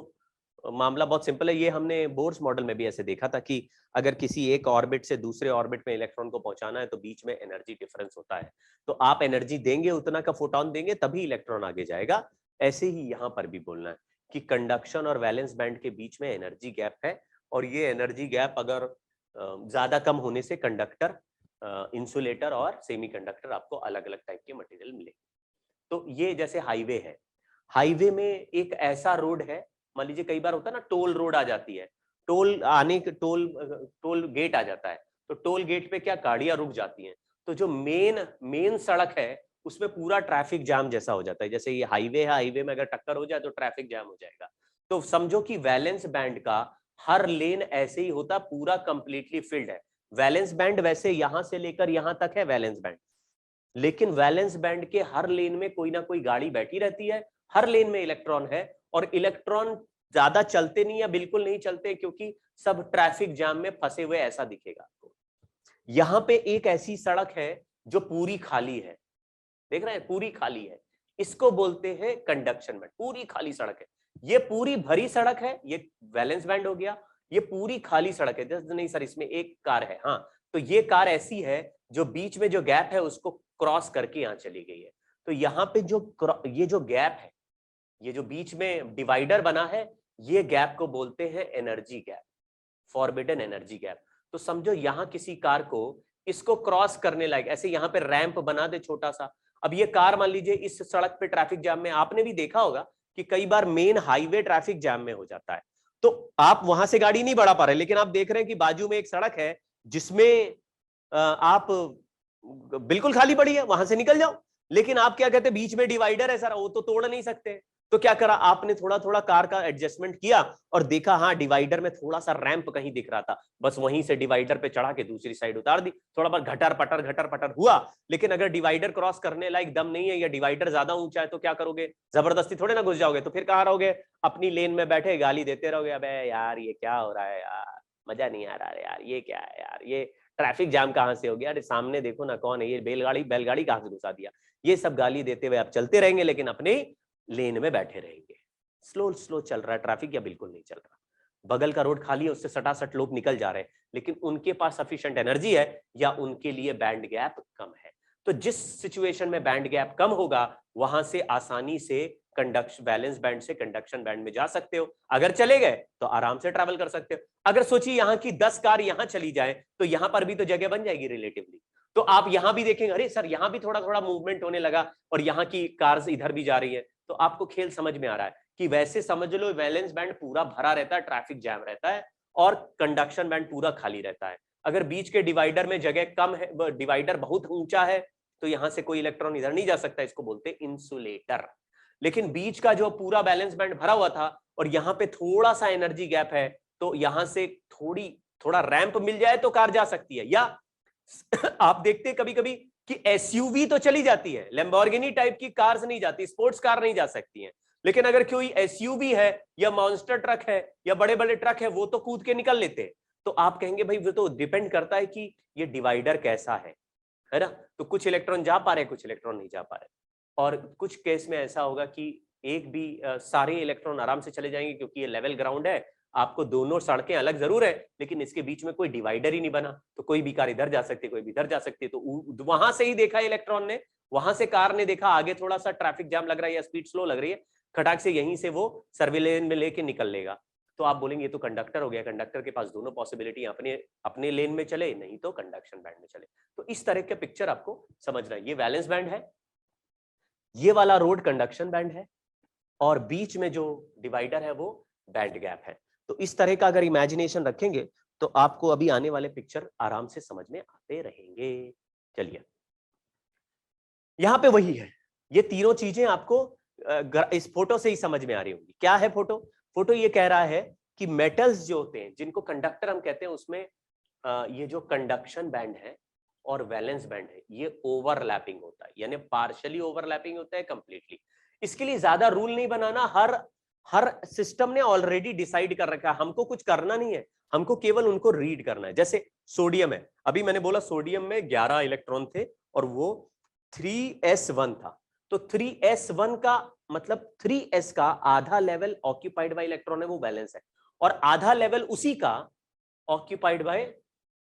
मामला बहुत सिंपल है। ये हमने बोर्स मॉडल में भी ऐसे देखा था कि अगर किसी एक ऑर्बिट से दूसरे ऑर्बिट में इलेक्ट्रॉन को पहुंचाना है तो बीच में एनर्जी डिफरेंस होता है, तो आप एनर्जी देंगे, उतना का फोटोन देंगे तभी इलेक्ट्रॉन आगे जाएगा। ऐसे ही यहां पर भी बोलना है कि कंडक्शन और वैलेंस बैंड के बीच में एनर्जी गैप है, और ये एनर्जी गैप अगर ज्यादा कम होने से कंडक्टर, इंसुलेटर और सेमीकंडक्टर आपको अलग अलग टाइप के मटेरियल मिले। तो ये जैसे हाईवे है, हाईवे में एक ऐसा रोड है, मान लीजिए कई बार होता है ना, टोल रोड आ जाती है, टोल गेट आ जाता है, तो टोल गेट पे क्या गाड़ियां रुक जाती हैं, तो जो मेन सड़क है उसमें पूरा ट्रैफिक जाम जैसा हो जाता है। जैसे ये हाईवे है, हाईवे में अगर टक्कर हो जाए तो ट्रैफिक जाम हो जाएगा। तो समझो कि वैलेंस बैंड का हर लेन ऐसे ही होता, पूरा कंप्लीटली फिल्ड है। वैलेंस बैंड वैसे यहां से लेकर यहां तक है वैलेंस बैंड, लेकिन वैलेंस बैंड के हर लेन में कोई ना कोई गाड़ी बैठी रहती है, हर लेन में इलेक्ट्रॉन है, और इलेक्ट्रॉन ज्यादा चलते नहीं या बिल्कुल नहीं चलते, क्योंकि सब ट्रैफिक जाम में फंसे हुए ऐसा दिखेगा आपको। यहां पे एक ऐसी सड़क है जो पूरी खाली है, देख रहे हैं, पूरी खाली है, इसको बोलते हैं कंडक्शन बैंड। पूरी खाली सड़क है, ये पूरी भरी सड़क है, ये वैलेंस बैंड हो गया। ये पूरी खाली सड़क है, जस्ट नहीं सर इसमें एक कार है, हाँ, तो ये कार ऐसी है जो बीच में जो गैप है उसको क्रॉस करके यहां चली गई है। तो यहाँ पे ये जो गैप है, ये जो बीच में डिवाइडर बना है, ये गैप को बोलते हैं energy gap, forbidden energy gap. तो समझो यहां किसी कार को इसको क्रॉस करने लायक ऐसे यहां पे रैंप बना दे छोटा सा। अब ये कार मान लीजिए इस सड़क पे ट्रैफिक जाम में, आपने भी देखा होगा कि कई बार मेन हाईवे ट्रैफिक जाम में हो जाता है, तो आप वहां से गाड़ी नहीं बढ़ा पा रहे, लेकिन आप देख रहे हैं कि बाजू में एक सड़क है जिसमें आप बिल्कुल खाली पड़ी है, वहां से निकल जाओ। लेकिन आप क्या कहते हैं, बीच में डिवाइडर है सर, वो तो तोड़ नहीं सकते। तो क्या करा आपने, थोड़ा थोड़ा कार का एडजस्टमेंट किया और देखा हाँ डिवाइडर में थोड़ा सा रैंप कहीं दिख रहा था, बस वहीं से डिवाइडर पे चढ़ा के दूसरी साइड उतार दी। थोड़ा बहुत घटर पटर हुआ, लेकिन अगर डिवाइडर क्रॉस करने लायक दम नहीं है या डिवाइडर ज्यादा ऊंचा है तो क्या करोगे, जबरदस्ती थोड़े ना घुस जाओगे, तो फिर कहाँ रहोगे, अपनी लेन में बैठे गाली देते रहोगे, अबे यार ये क्या हो रहा है यार, मजा नहीं आ रहा है यार, ये क्या है यार, ये ट्रैफिक जाम कहाँ से हो गया, अरे सामने देखो ना कौन है, ये बैलगाड़ी कहाँ से घुसा दिया। ये सब गाली देते हुए आप चलते रहेंगे, लेकिन अपने लेन में बैठे रहेंगे। स्लो चल रहा है ट्रैफिक या बिल्कुल नहीं चल रहा, बगल का रोड खाली है, उससे सटासट लोग निकल जा रहे हैं, लेकिन उनके पास सफिशिएंट एनर्जी है या उनके लिए बैंड गैप कम है। तो जिस सिचुएशन में बैंड गैप कम होगा वहां से आसानी से कंडक्शन वैलेंस बैंड से कंडक्शन बैंड में जा सकते हो। अगर चले गए तो आराम से ट्रैवल कर सकते हो। अगर सोचिए यहाँ की 10 कार यहाँ चली जाए तो यहाँ पर भी तो जगह बन जाएगी रिलेटिवली। तो आप यहाँ भी देखेंगे, अरे सर यहाँ भी थोड़ा थोड़ा मूवमेंट होने लगा और यहाँ की कार्स इधर भी जा रही है। तो आपको खेल समझ में आ रहा है कि वैसे समझ लो वैलेंस बैंड पूरा भरा रहता है, ट्रैफिक जैम रहता है, और कंडक्शन बैंड पूरा खाली रहता है। अगर बीच के डिवाइडर में जगह कम है, डिवाइडर बहुत ऊंचा है, तो यहां से कोई इलेक्ट्रॉन इधर नहीं जा सकता, इसको बोलते हैं इंसुलेटर। लेकिन बीच का जो पूरा बैलेंस बैंड भरा हुआ था और यहाँ पे थोड़ा सा एनर्जी गैप है, तो यहां से थोड़ा रैंप मिल जाए तो कार जा सकती है। या आप देखते हैं कभी कभी कि एसयूवी तो चली जाती है, लैम्बोर्गिनी टाइप की कार्स नहीं जाती, स्पोर्ट्स कार नहीं जा सकती हैं। लेकिन अगर कोई एसयूवी है या मॉन्स्टर ट्रक है या बड़े बड़े ट्रक है, वो तो कूद के निकल लेते हैं। तो आप कहेंगे भाई वो तो डिपेंड करता है कि ये डिवाइडर कैसा है ना। तो कुछ इलेक्ट्रॉन जा पा रहे, कुछ इलेक्ट्रॉन नहीं जा पा रहे। और कुछ केस में ऐसा होगा कि एक भी सारे इलेक्ट्रॉन आराम से चले जाएंगे, क्योंकि ये लेवल ग्राउंड है। आपको दोनों सड़कें अलग जरूर है, लेकिन इसके बीच में कोई डिवाइडर ही नहीं बना, तो कोई भी कार इधर जा सकती है, कोई भी इधर जा सकती है। तो वहां से ही देखा इलेक्ट्रॉन ने, वहां से कार ने देखा आगे थोड़ा सा ट्रैफिक जाम लग रहा है या स्पीड स्लो लग रही है, खटाक से यहीं से वो सर्विलेन में लेके निकल लेगा। तो आप बोलेंगे ये तो कंडक्टर हो गया, कंडक्टर के पास दोनों पॉसिबिलिटी, अपने अपने लेन में चले, नहीं तो कंडक्शन बैंड में चले। तो इस तरह के पिक्चर आपको समझना है। ये वैलेंस बैंड है, ये वाला रोड कंडक्शन बैंड है, और बीच में जो डिवाइडर है वो बैंड गैप है। तो इस तरह का अगर इमेजिनेशन रखेंगे तो आपको अभी आने वाले पिक्चर आराम से समझ में आते रहेंगे। चलिए, यहां पे वही है, ये तीनों चीजें आपको इस फोटो से ही समझ में आ रही होंगी। क्या है फोटो? फोटो ये कह रहा है कि मेटल्स जो होते हैं, जिनको कंडक्टर हम कहते हैं, उसमें ये जो कंडक्शन बैंड है और वैलेंस बैंड है, ये ओवरलैपिंग होता है, यानी पार्शियली ओवरलैपिंग होता है, कंप्लीटली। इसके लिए ज्यादा रूल नहीं बनाना, हर सिस्टम ने ऑलरेडी डिसाइड कर रखा है, हमको कुछ करना नहीं है, हमको केवल उनको रीड करना है। जैसे सोडियम है, अभी मैंने बोला सोडियम में 11 इलेक्ट्रॉन थे और वो 3s1 था। तो 3s1 का मतलब 3s का आधा लेवल ऑक्यूपाइड बाय इलेक्ट्रॉन है, वो बैलेंस है, और आधा लेवल उसी का ऑक्यूपाइड बाय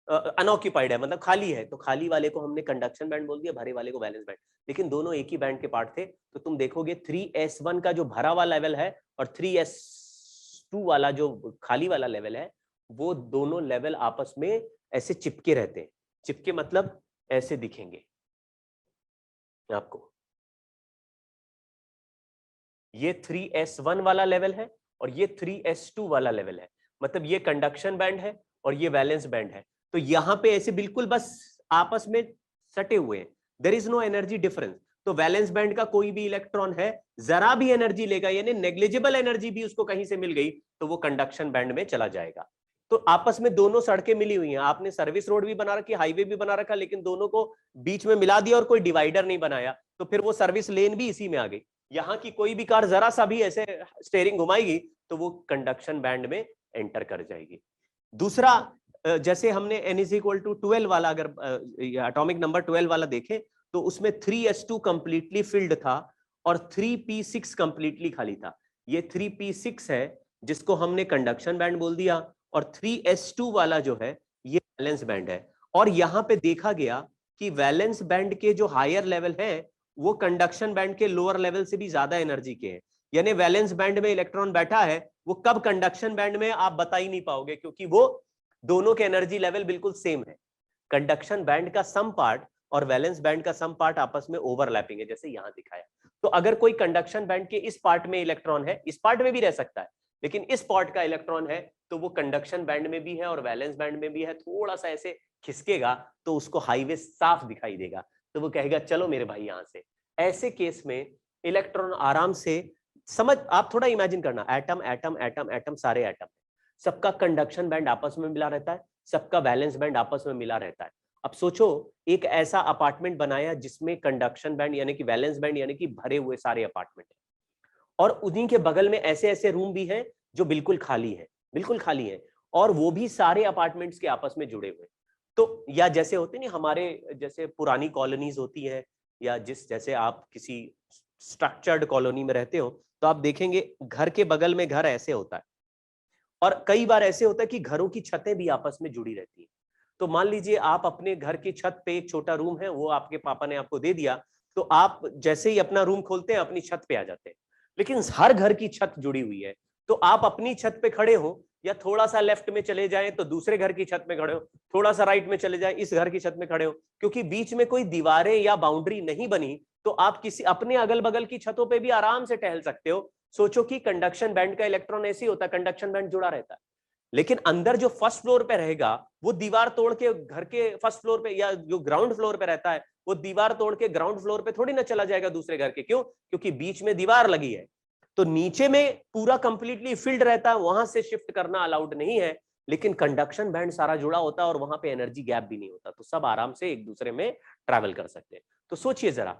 अनऑक्यूपाइड है, मतलब खाली है। तो खाली वाले को हमने कंडक्शन बैंड बोल दिया, भरे वाले को वैलेंस बैंड। लेकिन दोनों एक ही बैंड के पार्ट थे। तो तुम देखोगे 3s1 का जो भरा हुआ लेवल है और 3s2 वाला जो खाली वाला लेवल है, वो दोनों लेवल आपस में ऐसे चिपके रहते हैं। चिपके मतलब ऐसे दिखेंगे आपको। ये 3s1 वाला लेवल है और ये 3s2 वाला लेवल है, मतलब ये कंडक्शन बैंड है और ये वैलेंस बैंड है। तो यहां पे ऐसे बिल्कुल बस आपस में सटे हुए हैं, there is no energy difference. तो वैलेंस बैंड का कोई भी इलेक्ट्रॉन है, जरा भी एनर्जी लेगा, यानी नेग्लिजिबल एनर्जी भी उसको कहीं से मिल गई, तो वो कंडक्शन बैंड में चला जाएगा। तो आपस में दोनों सड़कें मिली हुई हैं, आपने सर्विस रोड भी बना रखी, हाईवे भी बना रखा, लेकिन दोनों को बीच में मिला दिया और कोई डिवाइडर नहीं बनाया, तो फिर वो सर्विस लेन भी इसी में आ गई। यहाँ की कोई भी कार जरा सा भी ऐसे स्टीयरिंग घुमाएगी तो वो कंडक्शन बैंड में एंटर कर जाएगी। दूसरा, जैसे हमने n=12 वाला, अगर एटॉमिक नंबर 12 वाला देखें, तो उसमें 3s2 कंप्लीटली फिल्ड था और 3p6 कंप्लीटली खाली था। ये 3p6 है जिसको हमने कंडक्शन बैंड बोल दिया, और 3s2 वाला जो है ये वैलेंस बैंड है। और यहाँ पे देखा गया कि वैलेंस बैंड के जो हायर लेवल है वो कंडक्शन बैंड के लोअर लेवल से भी ज्यादा एनर्जी के हैं। यानी वैलेंस बैंड में इलेक्ट्रॉन बैठा है, वो कब कंडक्शन बैंड में आप बता ही नहीं पाओगे, क्योंकि वो दोनों के एनर्जी लेवल बिल्कुल सेम है। कंडक्शन बैंड का सम पार्ट और वैलेंस बैंड का सम पार्ट आपस में ओवरलैपिंग है, जैसे यहां दिखाया। तो अगर कोई कंडक्शन बैंड के इस पार्ट में इलेक्ट्रॉन है, इस पार्ट में भी रह सकता है, लेकिन इस पार्ट का इलेक्ट्रॉन है, तो वो कंडक्शन बैंड में भी है और वैलेंस बैंड में भी है, थोड़ा सा ऐसे खिसकेगा तो उसको हाईवे साफ दिखाई देगा, तो वो कहेगा चलो मेरे भाई यहां से। ऐसे केस में इलेक्ट्रॉन आराम से समझ, आप थोड़ा इमेजिन करना, एटम एटम एटम एटम, सारे एटम, सबका कंडक्शन बैंड आपस में मिला रहता है, सबका वैलेंस बैंड आपस में मिला रहता है। अब सोचो एक ऐसा अपार्टमेंट बनाया जिसमें कंडक्शन बैंड यानी कि वैलेंस बैंड यानी कि भरे हुए सारे अपार्टमेंट है, और उन्हीं के बगल में ऐसे ऐसे रूम भी हैं जो बिल्कुल खाली है, बिल्कुल खाली है, और वो भी सारे अपार्टमेंट्स के आपस में जुड़े हुए। तो या जैसे होते नहीं हमारे, जैसे पुरानी कॉलोनीज होती है, या जैसे आप किसी स्ट्रक्चर्ड कॉलोनी में रहते हो, तो आप देखेंगे घर के बगल में घर ऐसे होता है, और कई बार ऐसे होता है कि घरों की छतें भी आपस में जुड़ी रहती है। तो मान लीजिए आप अपने घर की छत पे एक छोटा रूम है, वो आपके पापा ने आपको दे दिया, तो आप जैसे ही अपना रूम खोलते हैं अपनी छत पे आ जाते हैं। लेकिन हर घर की छत जुड़ी हुई है। तो आप अपनी छत पे खड़े हो या थोड़ा सा लेफ्ट में चले जाएं तो दूसरे घर की छत में खड़े हो, थोड़ा सा राइट में चले जाएं इस घर की छत में खड़े हो, क्योंकि बीच में कोई दीवारें या बाउंड्री नहीं बनी, तो आप किसी अपने अगल बगल की छतों पे भी आराम से टहल सकते हो। सोचो कि कंडक्शन बैंड का इलेक्ट्रॉन ऐसे ही होता है, कंडक्शन बैंड जुड़ा रहता है, लेकिन अंदर जो फर्स्ट फ्लोर पे रहेगा वो दीवार तोड़ के घर के फर्स्ट फ्लोर पे, या जो ग्राउंड फ्लोर पे रहता है वो दीवार तोड़ के ग्राउंड फ्लोर पे थोड़ी ना चला जाएगा दूसरे घर के। क्यों? क्योंकि बीच में दीवार लगी है। तो नीचे में पूरा कंप्लीटली फिल्ड रहता है, वहां से शिफ्ट करना अलाउड नहीं है, लेकिन कंडक्शन बैंड सारा जुड़ा होता है और वहां पे एनर्जी गैप भी नहीं होता, तो सब आराम से एक दूसरे में ट्रैवल कर सकते हैं। तो सोचिए जरा,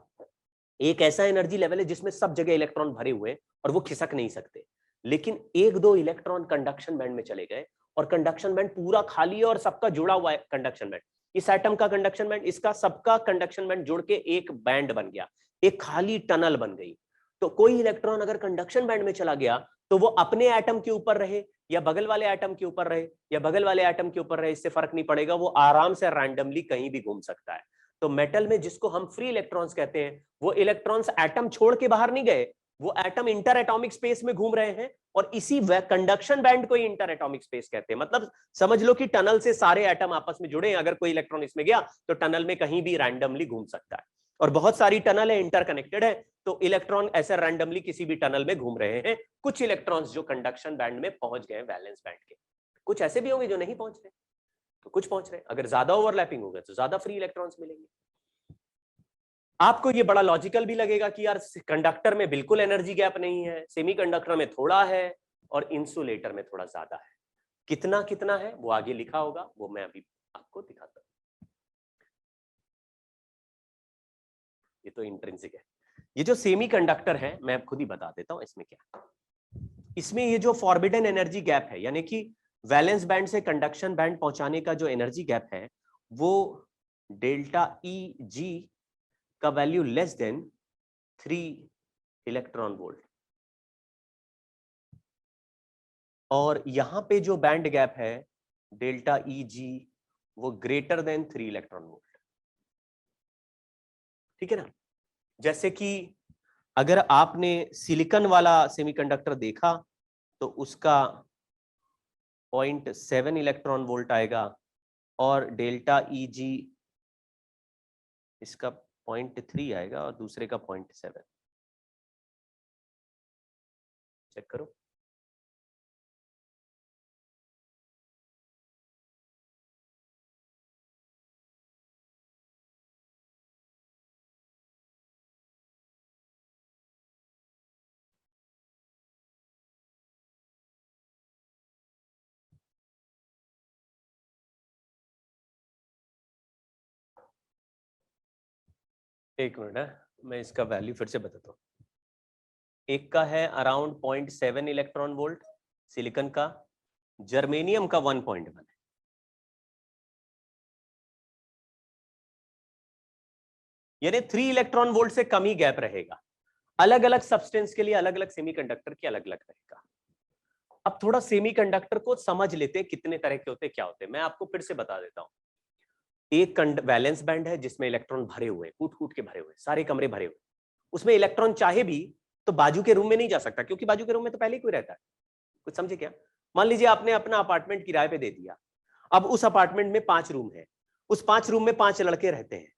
एक ऐसा एनर्जी लेवल है जिसमें सब जगह इलेक्ट्रॉन भरे हुए हैं और वो खिसक नहीं सकते, लेकिन एक दो इलेक्ट्रॉन कंडक्शन बैंड में चले गए और कंडक्शन बैंड पूरा खाली है और सबका जुड़ा हुआ है कंडक्शन बैंड। इस एटम का कंडक्शन बैंड, इसका सबका कंडक्शन बैंड जुड़ के एक बैंड बन गया, एक खाली टनल बन गई। तो कोई इलेक्ट्रॉन अगर कंडक्शन बैंड में चला गया तो वो अपने एटम के ऊपर रहे या बगल वाले एटम के ऊपर रहे या बगल वाले एटम के ऊपर रहे, इससे फर्क नहीं पड़ेगा, वो आराम से रैंडमली कहीं भी घूम सकता है। तो मेटल में जिसको हम फ्री इलेक्ट्रॉन्स कहते हैं, वो इलेक्ट्रॉन्स एटम छोड़ के बाहर नहीं गए, वो एटम इंटर एटॉमिक स्पेस में घूम रहे हैं, और इसी कंडक्शन बैंड को ही इंटर एटॉमिक स्पेस कहते हैं। मतलब समझ लो कि टनल से सारे एटम आपस में जुड़े हैं, अगर कोई इलेक्ट्रॉन इसमें गया तो टनल में कहीं भी रैंडमली घूम सकता है, और बहुत सारी टनल है, इंटरकनेक्टेड है, तो इलेक्ट्रॉन ऐसे रैंडमली किसी भी टनल में घूम रहे हैं। कुछ इलेक्ट्रॉन्स जो कंडक्शन बैंड में पहुंच गए वैलेंस बैंड के, कुछ ऐसे भी होंगे जो नहीं पहुंच रहे, तो कुछ पहुंच रहे। अगर ज्यादा ओवरलैपिंग होगा तो ज्यादा फ्री इलेक्ट्रॉन्स मिलेंगे। आपको ये बड़ा लॉजिकल भी लगेगा कि यार कंडक्टर में बिल्कुल एनर्जी गैप नहीं है, सेमीकंडक्टर में थोड़ा है और इंसुलेटर में थोड़ा ज्यादा है। कितना कितना है वो आगे लिखा होगा, वो मैं अभी आपको दिखाता हूं। ये तो इंट्रिंसिक है। ये जो सेमीकंडक्टर है मैं खुद ही बता देता हूं इसमें क्या। इसमें ये जो फॉरबिडन एनर्जी गैप है, यानी कि वैलेंस बैंड से कंडक्शन बैंड पहुंचाने का जो एनर्जी गैप है, वो डेल्टा ई जी का value less than 3 electron volt, और यहां पे जो बैंड गैप है डेल्टा ई जी वो ग्रेटर देन 3 इलेक्ट्रॉन वोल्ट। ठीक है ना? जैसे कि अगर आपने सिलिकॉन वाला सेमीकंडक्टर देखा तो उसका 0.7 इलेक्ट्रॉन वोल्ट आएगा, और डेल्टा ई जी इसका 0.3 आएगा और दूसरे का 0.7। चेक करो। एक मिनट है, मैं इसका वैल्यू फिर से बताता हूँ। एक का है अराउंड 0.7 इलेक्ट्रॉन वोल्ट सिलिकॉन का, जर्मेनियम का 1.1 है। यानी 3 इलेक्ट्रॉन वोल्ट से कम ही गैप रहेगा। अलग अलग सब्सटेंस के लिए अलग अलग सेमीकंडक्टर की अलग अलग रहेगा। अब थोड़ा सेमीकंडक्टर को समझ लेते हैं, कितने तरह के होते हैं, क्या होते हैं। मैं आपको फिर से बता देता हूँ। एक वैलेंस बैंड है जिसमें इलेक्ट्रॉन भरे हुए हैं, कूट कूट के भरे हुए, सारे कमरे भरे हुए। उसमें इलेक्ट्रॉन चाहे भी तो बाजू के रूम में नहीं जा सकता, क्योंकि बाजू के रूम में तो पहले ही कोई रहता है। कुछ समझे क्या? मान लीजिए आपने अपना अपार्टमेंट किराए पे दे दिया। अब उस अपार्टमेंट में 5 रूम है, उस 5 रूम में 5 लड़के रहते हैं।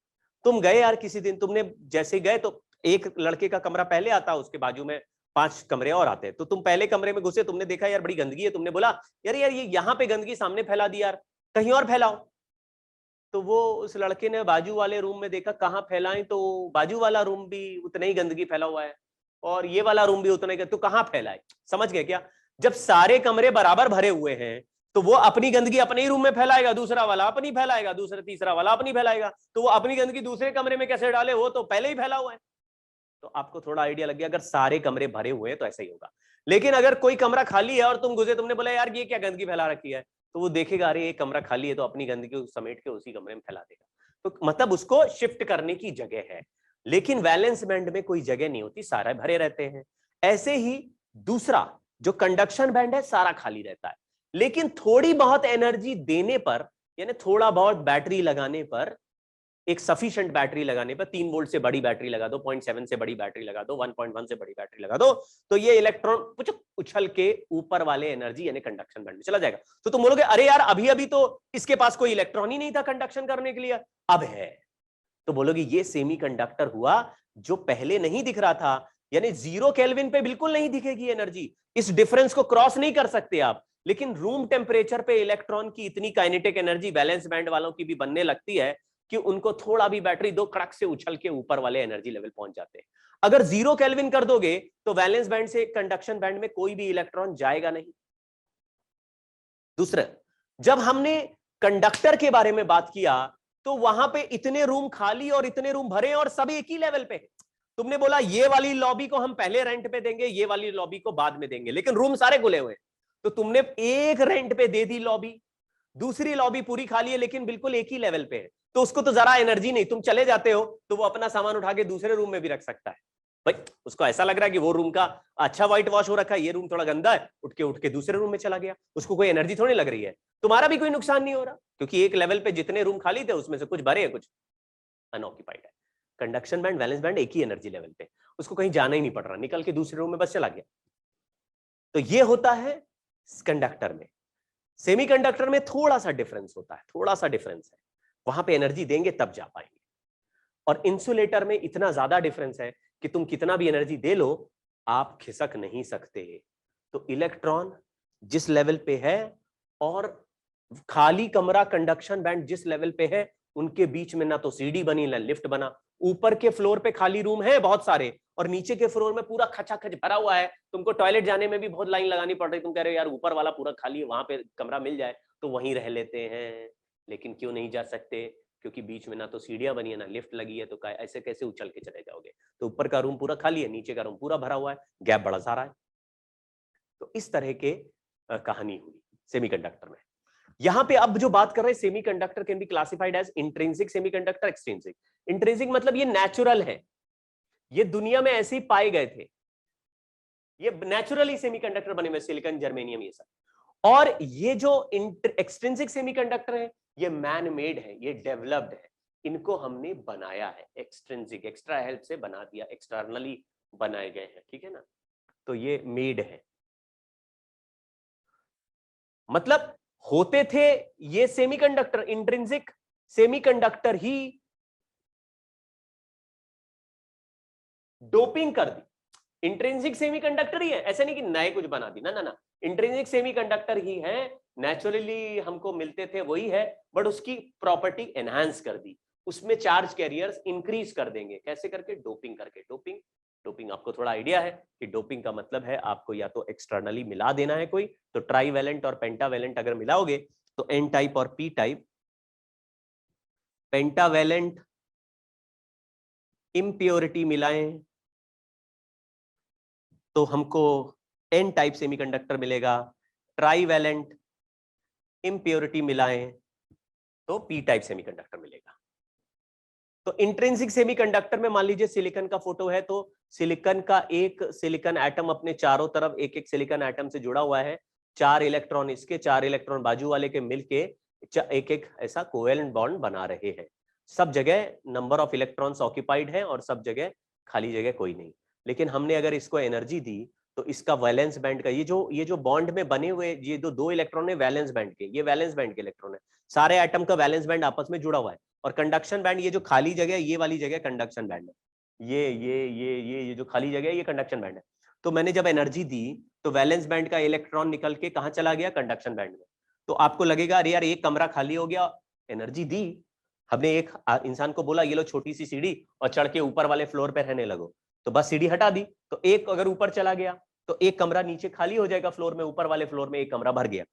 तुम गए यार किसी दिन, तुमने जैसे गए तो एक लड़के का कमरा पहले आता, उसके बाजू में 5 कमरे और आते हैं। तो तुम पहले कमरे में घुसे, तुमने देखा यार बड़ी गंदगी है, तुमने बोला यार यार ये यहाँ पे गंदगी सामने फैला दी यार, कहीं और फैलाओ। तो वो उस लड़के ने बाजू वाले रूम में देखा कहाँ फैलाएं, तो बाजू वाला रूम भी उतना ही गंदगी फैला हुआ है और ये वाला रूम भी उतना ही, तो कहाँ फैलाए? समझ गए क्या? जब सारे कमरे बराबर भरे हुए हैं तो वो अपनी गंदगी अपने ही रूम में फैलाएगा, दूसरा वाला अपनी फैलाएगा, दूसरा तीसरा वाला अपनी फैलाएगा। तो वो अपनी गंदगी दूसरे कमरे में कैसे डाले? वो तो पहले ही फैला हुआ है। तो आपको थोड़ा आइडिया लग गया, अगर सारे कमरे भरे हुए हैं तो ऐसा ही होगा। लेकिन अगर कोई कमरा खाली है और तुम घुसे, तुमने बोला यार ये क्या गंदगी फैला रखी है, तो वो देखेगा अरे ये कमरा खाली है, तो अपनी गंदगी समेट के उसी कमरे में फैला देगा। तो मतलब उसको शिफ्ट करने की जगह है। लेकिन वैलेंस बैंड में कोई जगह नहीं होती, सारे भरे रहते हैं। ऐसे ही दूसरा जो कंडक्शन बैंड है सारा खाली रहता है, लेकिन थोड़ी बहुत एनर्जी देने पर, यानी थोड़ा बहुत बैटरी लगाने पर एक सफिशिएंट बैटरी लगाने पर 3 वोल्ट से बड़ी बैटरी लगा दो, 0.7 से बड़ी बैटरी लगा दो, 1.1 से बड़ी बैटरी लगा दो, तो ये इलेक्ट्रॉन उछल के ऊपर वाले एनर्जी यानी कंडक्शन बैंड में चला जाएगा। तो तुम बोलोगे अरे यार अभी अभी तो इसके पास कोई इलेक्ट्रॉन ही नहीं था कंडक्शन करने के लिए, अब है। तो बोलोगे ये सेमीकंडक्टर हुआ जो पहले नहीं दिख रहा था, यानी 0 केल्विन पे बिल्कुल नहीं दिखेगी एनर्जी, इस डिफरेंस को क्रॉस नहीं कर सकते आप। लेकिन रूम टेम्परेचर पे इलेक्ट्रॉन की इतनी काइनेटिक एनर्जी वैलेंस बैंड वालों की भी बनने लगती है कि उनको थोड़ा भी बैटरी दो, कड़क से उछल के ऊपर वाले एनर्जी लेवल पहुंच जाते हैं। अगर 0 केल्विन कर दोगे तो वैलेंस बैंड से कंडक्शन बैंड में कोई भी इलेक्ट्रॉन जाएगा नहीं। दूसरा, जब हमने कंडक्टर के बारे में बात किया तो वहां पे इतने रूम खाली और इतने रूम भरे और सब एक ही लेवल पे। तुमने बोला ये वाली लॉबी को हम पहले रेंट पे देंगे, ये वाली लॉबी को बाद में देंगे, लेकिन रूम सारे खुले हुए हैं। तो तुमने एक रेंट पे दे दी लॉबी, दूसरी लॉबी पूरी खाली है लेकिन बिल्कुल एक ही लेवल पे है, तो उसको तो जरा एनर्जी नहीं, तुम चले जाते हो तो वो अपना सामान उठा के दूसरे रूम में भी रख सकता है। भाई उसको ऐसा लग रहा है कि वो रूम का अच्छा व्हाइट वॉश हो रखा है, ये रूम थोड़ा गंदा है, उठ के दूसरे रूम में चला गया, उसको कोई एनर्जी थोड़ी लग रही है। तुम्हारा भी कोई नुकसान नहीं हो रहा, क्योंकि एक लेवल पे जितने रूम खाली थे उसमें से कुछ भरे हैं, कुछ अनऑक्यूपाइड है। कंडक्शन बैंड वैलेंस बैंड एक ही एनर्जी लेवल पे, उसको कहीं जाना ही नहीं पड़ रहा, निकल के दूसरे रूम में बस चला गया। तो ये होता है कंडक्टर में। सेमीकंडक्टर में थोड़ा सा डिफरेंस होता है, थोड़ा सा डिफरेंस है, वहां पे एनर्जी देंगे तब जा पाएंगे। और इंसुलेटर में इतना ज्यादा डिफरेंस है कि तुम कितना भी एनर्जी दे लो आप खिसक नहीं सकते। तो इलेक्ट्रॉन जिस लेवल पे है और खाली कमरा कंडक्शन बैंड जिस लेवल पे है, उनके बीच में ना तो सीढ़ी बनी ना लिफ्ट बना। ऊपर के फ्लोर पे खाली रूम है बहुत सारे और नीचे के फ्लोर में पूरा खचाखच भरा हुआ है, तुमको टॉयलेट जाने में भी बहुत लाइन लगानी पड़ रही, तुम कह रहे हो यार ऊपर वाला पूरा खाली है, वहां पे कमरा मिल जाए तो वहीं रह लेते हैं। लेकिन क्यों नहीं जा सकते? क्योंकि बीच में ना तो सीढ़ियां बनी है ना लिफ्ट लगी है, तो ऐसे कैसे उछल के चले जाओगे? तो ऊपर का रूम पूरा खाली है, नीचे का रूम पूरा भरा हुआ है, गैप बड़ा सारा है। तो इस तरह के कहानी हुई सेमीकंडक्टर में। यहां पे अब जो बात कर रहे हैं, semiconductor can be classified as intrinsic semiconductor, extrinsic. Intrinsic मतलब ये नेचुरल है, ये दुनिया में ऐसे ही पाए गए थे, ये नेचुरली सेमीकंडक्टर बने हुए, सिलिकॉन जर्मेनियम ये सब। और ये जो एक्सट्रिंसिक सेमीकंडक्टर है ये मैन मेड है, ये डेवलप्ड है, इनको हमने बनाया है। एक्सट्रिंसिक एक्स्ट्रा हेल्प से बना दिया, एक्सटर्नली बनाए गए हैं, ठीक है ना। तो ये मेड है, मतलब होते थे ये सेमीकंडक्टर, इंट्रिंसिक सेमीकंडक्टर ही डोपिंग कर दी। इंट्रिंसिक सेमीकंडक्टर ही है, ऐसे नहीं कि नए कुछ बना दी, ना ना ना, इंट्रिंसिक सेमीकंडक्टर ही है, नेचुरली हमको मिलते थे वही है, बट उसकी प्रॉपर्टी एनहांस कर दी, उसमें चार्ज कैरियर्स इंक्रीज कर देंगे। कैसे करके? डोपिंग करके। डोपिंग, डोपिंग आपको थोड़ा आइडिया है कि डोपिंग का मतलब है आपको या तो एक्सटर्नली मिला देना है कोई, तो ट्राईवैलेंट और पेंटावैलेंट अगर मिलाओगे तो एन टाइप और पी टाइप, पेंटावैलेंट इम्प्योरिटी मिलाएं तो हमको एन टाइप सेमीकंडक्टर मिलेगा, ट्राईवैलेंट इम्प्योरिटी मिलाएं तो पी टाइप सेमीकंडक्टर मिलेगा। तो इंट्रिंसिक सेमीकंडक्टर में मान लीजिए सिलिकॉन का फोटो है, तो सिलिकॉन का एक सिलिकॉन एटम अपने चारों तरफ एक एक सिलिकॉन एटम से जुड़ा हुआ है, 4 इलेक्ट्रॉन इसके, 4 इलेक्ट्रॉन बाजू वाले के मिलके एक एक ऐसा कोवेलेंट बॉन्ड बना रहे हैं। सब जगह नंबर ऑफ इलेक्ट्रॉन्स ऑक्यूपाइड है और सब जगह खाली जगह कोई नहीं। लेकिन हमने अगर इसको एनर्जी दी तो इसका वैलेंस बैंड का ये जो बॉन्ड में बने हुए ये दो इलेक्ट्रॉन है वैलेंस बैंड के, ये वैलेंस बैंड के इलेक्ट्रॉन है, सारे एटम का वैलेंस बैंड आपस में जुड़ा हुआ है। और कंडक्शन बैंड, ये जो खाली जगह, ये वाली जगह कंडक्शन बैंड है, ये जो खाली जगह है ये कंडक्शन बैंड है। तो मैंने जब एनर्जी दी तो वैलेंस बैंड का इलेक्ट्रॉन निकल के कहां चला गया? कंडक्शन बैंड में। तो आपको लगेगा अरे यार एक कमरा खाली हो गया, एनर्जी दी हमने, एक इंसान को बोला ये लो छोटी सी सीढ़ी और चढ़ के ऊपर वाले फ्लोर पे रहने लगो, तो बस सीढ़ी हटा दी तो एक अगर ऊपर चला गया तो एक कमरा नीचे खाली हो जाएगा फ्लोर में, ऊपर वाले फ्लोर में एक कमरा भर गया।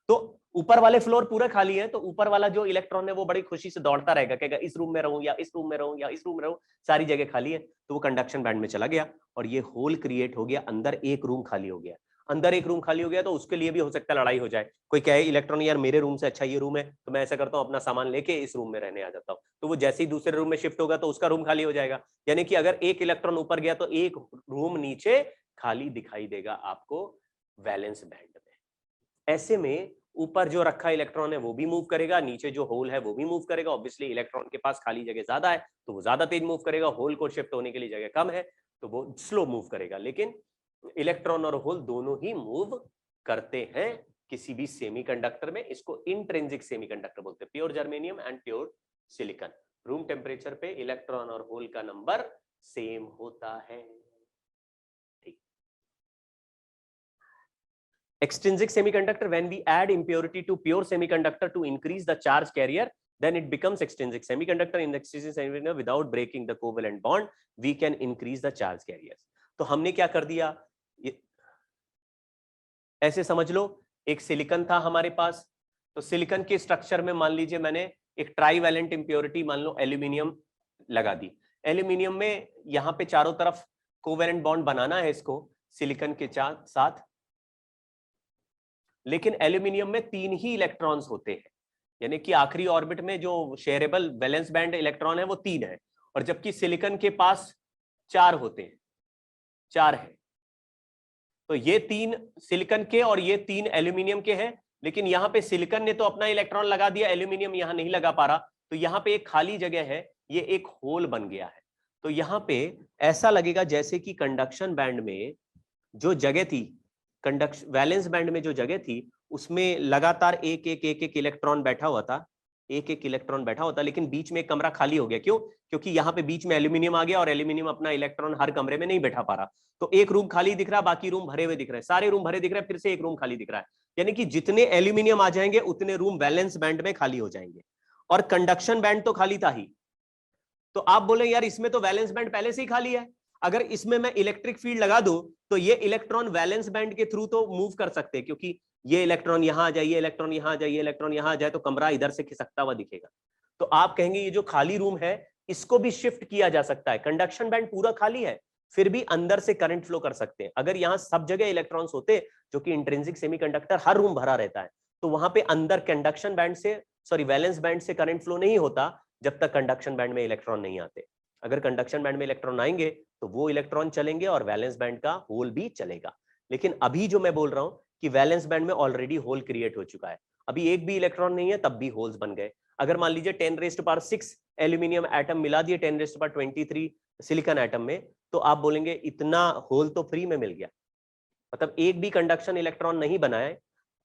तो ऊपर वाले फ्लोर पूरा खाली है तो ऊपर वाला जो इलेक्ट्रॉन है वो बड़ी खुशी से दौड़ता रहेगा, कहेगा इस रूम में रहूं या इस रूम में रहूं या इस रूम में रहूं, सारी जगह खाली है, तो वो कंडक्शन बैंड में चला गया और ये होल क्रिएट हो गया, अंदर एक रूम खाली हो गया। अंदर एक रूम खाली हो गया तो उसके लिए भी हो सकता है लड़ाई हो जाए, कोई कहे इलेक्ट्रॉन यार मेरे रूम से अच्छा ये रूम है, तो मैं ऐसा करता हूँ अपना सामान लेके इस रूम में रहने आ जाता हूँ, तो वो जैसे ही दूसरे रूम में शिफ्ट होगा तो उसका रूम खाली हो जाएगा। यानी कि अगर एक इलेक्ट्रॉन ऊपर गया तो एक रूम नीचे खाली दिखाई देगा आपको वैलेंस बैंड में। ऐसे में ऊपर जो रखा इलेक्ट्रॉन है वो भी मूव करेगा, नीचे जो होल है वो भी मूव करेगा। ऑब्वियसली इलेक्ट्रॉन के पास खाली जगह ज्यादा है तो वो ज्यादा तेज मूव करेगा, होल को शिफ्ट होने के लिए जगह कम है तो वो स्लो मूव करेगा। लेकिन इलेक्ट्रॉन और होल दोनों ही मूव करते हैं किसी भी सेमीकंडक्टर में। इसको इंट्रिंसिक सेमीकंडक्टर बोलते हैं, pure germanium and pure silicon. Room temperature पे इलेक्ट्रॉन और होल का नंबर सेम होता है। ठीक। Extrinsic semiconductor, when we add impurity to pure semiconductor to increase the charge carrier, then it becomes extrinsic semiconductor. In the extrinsic semiconductor, without breaking the covalent bond, we can increase the charge carriers. तो हमने क्या कर दिया, ऐसे समझ लो एक silicon था हमारे पास, तो सिलिकॉन के स्ट्रक्चर में मान लीजिए मैंने एक ट्राईवैलेंट इंप्योरिटी मान लो एल्यूमिनियम लगा दी। एल्यूमिनियम में यहां पे चारों तरफ कोवेलेंट बॉन्ड बनाना है इसको सिलिकॉन के साथ, लेकिन एल्यूमिनियम में 3 ही इलेक्ट्रॉन्स होते हैं, यानी कि आखिरी ऑर्बिट में जो शेयरेबल वैलेंस बैंड इलेक्ट्रॉन है वो 3 है, और जबकि सिलिकॉन के पास 4 होते हैं, 4 है। तो ये 3 सिलिकॉन के और ये 3 एल्यूमिनियम के हैं, लेकिन यहां पे सिलिकॉन ने तो अपना इलेक्ट्रॉन लगा दिया, एल्यूमिनियम यहां नहीं लगा पा रहा, तो यहां पे एक खाली जगह है, ये एक होल बन गया है। तो यहां पे ऐसा लगेगा जैसे कि कंडक्शन बैंड में जो जगह थी, कंडक्शन वैलेंस बैंड में जो जगह थी उसमें लगातार एक एक एक एक इलेक्ट्रॉन बैठा हुआ था, एक एक इलेक्ट्रॉन बैठा होता, लेकिन बीच में एक कमरा खाली हो गया। क्यों? क्योंकि यहाँ पे बीच में एल्यूमिनियम आ गया और एल्यूमिनियम अपना इलेक्ट्रॉन हर कमरे में नहीं बैठा पा रहा, तो एक रूम खाली दिख रहा, बाकी रूम भरे हुए दिख रहे हैं, सारे रूम भरे दिख रहे हैं, फिर से एक रूम खाली दिख रहा है। यानी कि जितने एल्यूमिनियम आ जाएंगे उतने रूम वैलेंस बैंड में खाली हो जाएंगे, और कंडक्शन बैंड तो खाली था ही। तो आप बोले यार इसमें तो वैलेंस बैंड पहले से ही खाली है, अगर इसमें मैं इलेक्ट्रिक फील्ड लगा दूं तो ये इलेक्ट्रॉन वैलेंस बैंड के थ्रू तो मूव कर सकते हैं, क्योंकि ये इलेक्ट्रॉन यहां आ जाए, ये इलेक्ट्रॉन यहां आ जाए, ये इलेक्ट्रॉन यहां आ जाए, तो कमरा इधर से खिसकता हुआ दिखेगा। तो आप कहेंगे ये जो खाली रूम है इसको भी शिफ्ट किया जा सकता है, कंडक्शन बैंड पूरा खाली है फिर भी अंदर से करंट फ्लो कर सकते हैं। अगर यहां सब जगह इलेक्ट्रॉन्स होते, जो कि इंट्रिंसिक सेमीकंडक्टर हर रूम भरा रहता है, तो वहां पे अंदर कंडक्शन बैंड से वैलेंस बैंड से करंट फ्लो नहीं होता जब तक कंडक्शन बैंड में इलेक्ट्रॉन नहीं आते। अगर कंडक्शन बैंड में इलेक्ट्रॉन आएंगे तो वो इलेक्ट्रॉन चलेंगे और वैलेंस बैंड का होल भी चलेगा। लेकिन अभी जो मैं बोल रहा हूं कि वैलेंस बैंड में ऑलरेडी होल क्रिएट हो चुका है, अभी एक भी इलेक्ट्रॉन नहीं है तब भी होल्स बन गए। अगर मान लीजिए 10⁻⁶ एल्यूमिनियम एटम मिला दिए 10⁻23 सिलिकॉन एटम में, तो आप बोलेंगे इतना होल तो फ्री में मिल गया, मतलब एक भी कंडक्शन इलेक्ट्रॉन नहीं बनाए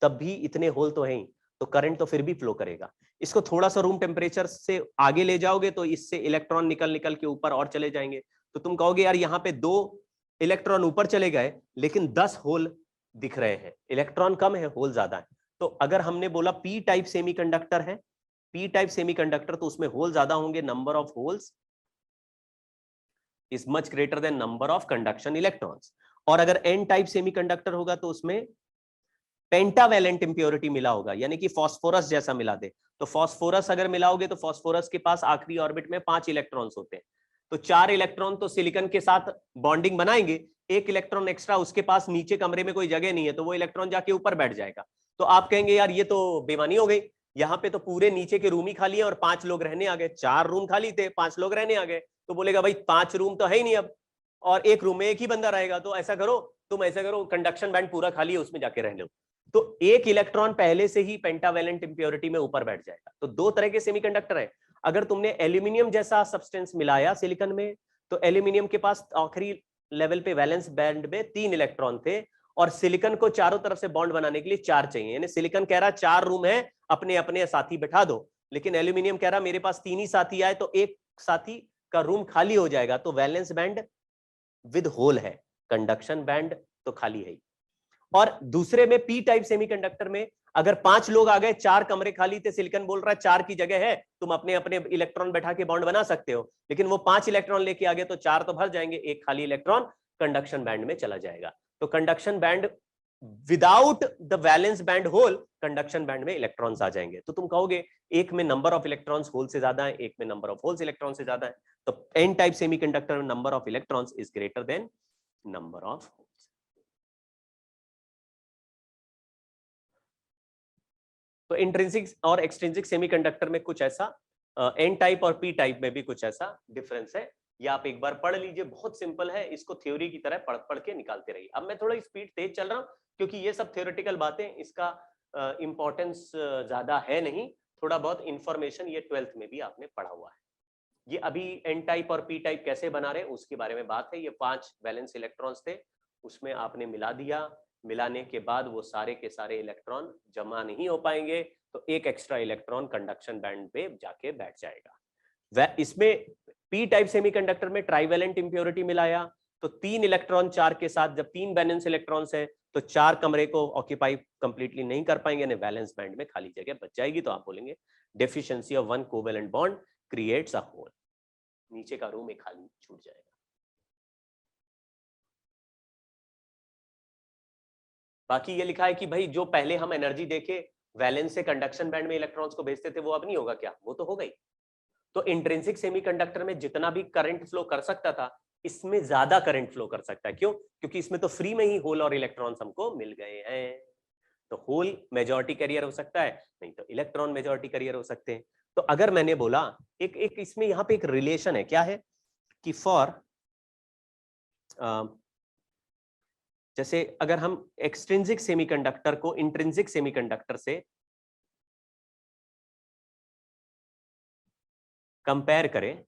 तब भी इतने होल तो हैं ही, तो करंट तो फिर भी फ्लो करेगा। इसको थोड़ा सा रूम टेम्परेचर से आगे ले जाओगे तो इससे इलेक्ट्रॉन निकल निकल के ऊपर और चले जाएंगे, तो तुम कहोगे यार यहाँ पे 2 इलेक्ट्रॉन ऊपर चले गए लेकिन 10 होल दिख रहे हैं, इलेक्ट्रॉन कम है होल ज्यादा है। तो अगर हमने बोला पी टाइप सेमीकंडक्टर है, पी टाइप सेमीकंडक्टर, तो उसमें होल ज्यादा होंगे, number of holes is much greater than number of conduction electrons. और अगर एन टाइप सेमीकंडक्टर होगा तो उसमें पेंटावैलेंट इंप्योरिटी मिला होगा, यानी कि फास्फोरस जैसा मिला दे। तो फास्फोरस अगर मिलाओगे तो फास्फोरस के पास आखिरी ऑर्बिट में 5 इलेक्ट्रॉन्स होते हैं, तो 4 इलेक्ट्रॉन तो सिलिकॉन के साथ बॉन्डिंग बनाएंगे, एक इलेक्ट्रॉन एक्स्ट्रा उसके पास नीचे कमरे में कोई जगह नहीं है तो वो इलेक्ट्रॉन जाके ऊपर बैठ जाएगा। तो आप कहेंगे यार ये तो बेईमानी हो गई, यहाँ पे तो पूरे नीचे के रूम ही खाली है और 5 लोग रहने आ गए, 4 रूम खाली थे 5 लोग रहने आ गए। तो बोलेगा भाई 5 रूम तो है ही नहीं अब, और एक रूम में एक ही बंदा रहेगा, तो ऐसा करो तुम ऐसा करो कंडक्शन बैंड पूरा खाली है उसमें जाके रह लो, तो एक इलेक्ट्रॉन पहले से ही पेंटावैलेंट इंप्योरिटी में ऊपर बैठ जाएगा। तो 2 तरह के सेमीकंडक्टर है। अगर तुमने एल्यूमिनियम जैसा सब्सटेंस मिलाया सिलिकॉन में, तो एल्यूमिनियम के पास आखिरी लेवल पे वैलेंस बैंड में 3 इलेक्ट्रॉन थे, और सिलिकॉन को चारों तरफ से बॉन्ड बनाने के लिए 4 चाहिए, यानी सिलिकॉन कह रहा 4 रूम है अपने अपने साथी बैठा दो, लेकिन एल्यूमिनियम कह रहा मेरे पास 3 ही साथी आए तो एक साथी का रूम खाली हो जाएगा, तो वैलेंस बैंड विद होल है, कंडक्शन बैंड तो खाली है। और दूसरे में पी टाइप सेमीकंडक्टर में अगर 5 लोग आ गए, 4 कमरे खाली थे, सिलिकॉन बोल रहा है 4 की जगह है, तुम अपने अपने इलेक्ट्रॉन बैठा के बॉन्ड बना सकते हो, लेकिन वो 5 इलेक्ट्रॉन लेके आ गए तो 4 तो भर जाएंगे, एक खाली इलेक्ट्रॉन कंडक्शन बैंड में चला जाएगा। तो conduction band without the valence band hole, conduction band में इलेक्ट्रॉन्स आ जाएंगे। तो तुम कहोगे एक में नंबर ऑफ इलेक्ट्रॉन्स होल से ज्यादा है, एक में नंबर ऑफ होल्स इलेक्ट्रॉन से ज्यादा है, तो एन टाइप सेमीकंडक्टर में number of electrons is greater than number of holes. तो इंट्रिंसिक और एक्सट्रिंसिक सेमीकंडक्टर में कुछ ऐसा, एन टाइप और पी टाइप में भी कुछ ऐसा डिफरेंस है। ये आप एक बार पढ़ लीजिए, बहुत सिंपल है, इसको थ्योरी की तरह पढ़ पढ़ के निकालते रहिए। अब मैं थोड़ा स्पीड तेज चल रहा हूं क्योंकि ये सब थ्योरेटिकल बातें, इसका इंपॉर्टेंस ज्यादा है नहीं, थोड़ा बहुत इंफॉर्मेशन ये 12th में भी आपने पढ़ा हुआ है। ये अभी एन टाइप और पी टाइप कैसे बना रहे हैं उसके बारे में बात है। ये 5 वैलेंस इलेक्ट्रॉन्स थे, उसमें आपने मिला दिया, मिलाने के बाद वो सारे के सारे इलेक्ट्रॉन जमा नहीं हो पाएंगे, तो एक एक्स्ट्रा इलेक्ट्रॉन कंडक्शन बैंड पे जाके बैठ जाएगा। इसमें पी टाइप सेमीकंडक्टर में ट्राइवेलेंट इंप्योरिटी मिलाया, तो 3 इलेक्ट्रॉन 4 के साथ, जब 3 वैलेंस इलेक्ट्रॉन्स है तो 4 कमरे को ऑक्यूपाई कंप्लीटली नहीं कर पाएंगे, यानी वैलेंस बैंड में खाली जगह बच जाएगी, तो आप बोलेंगे deficiency of 1 covalent bond creates a hole, नीचे का रूम एक खाली छूट जाएगा। बाकी ये लिखा है कि भाई जो पहले हम एनर्जी देके वैलेंस से कंडक्शन बैंड में इलेक्ट्रॉन्स को भेजते थे वो अब नहीं होगा क्या? वो तो हो गई। तो इंट्रिंसिक सेमीकंडक्टर में जितना भी करंट फ्लो कर सकता था, इसमें ज्यादा करंट फ्लो कर सकता है। क्यों? क्योंकि इसमें तो फ्री में ही होल और इलेक्ट्रॉन्स हमको मिल गए हैं। तो होल मेजॉरिटी कैरियर हो सकता है, नहीं तो इलेक्ट्रॉन मेजॉरिटी कैरियर हो सकते हैं। तो अगर मैंने बोला एक इसमें यहां पे एक रिलेशन है, क्या है कि फॉर जैसे अगर हम एक्सट्रिंसिक सेमीकंडक्टर को इंट्रिंसिक सेमीकंडक्टर से कंपेयर करें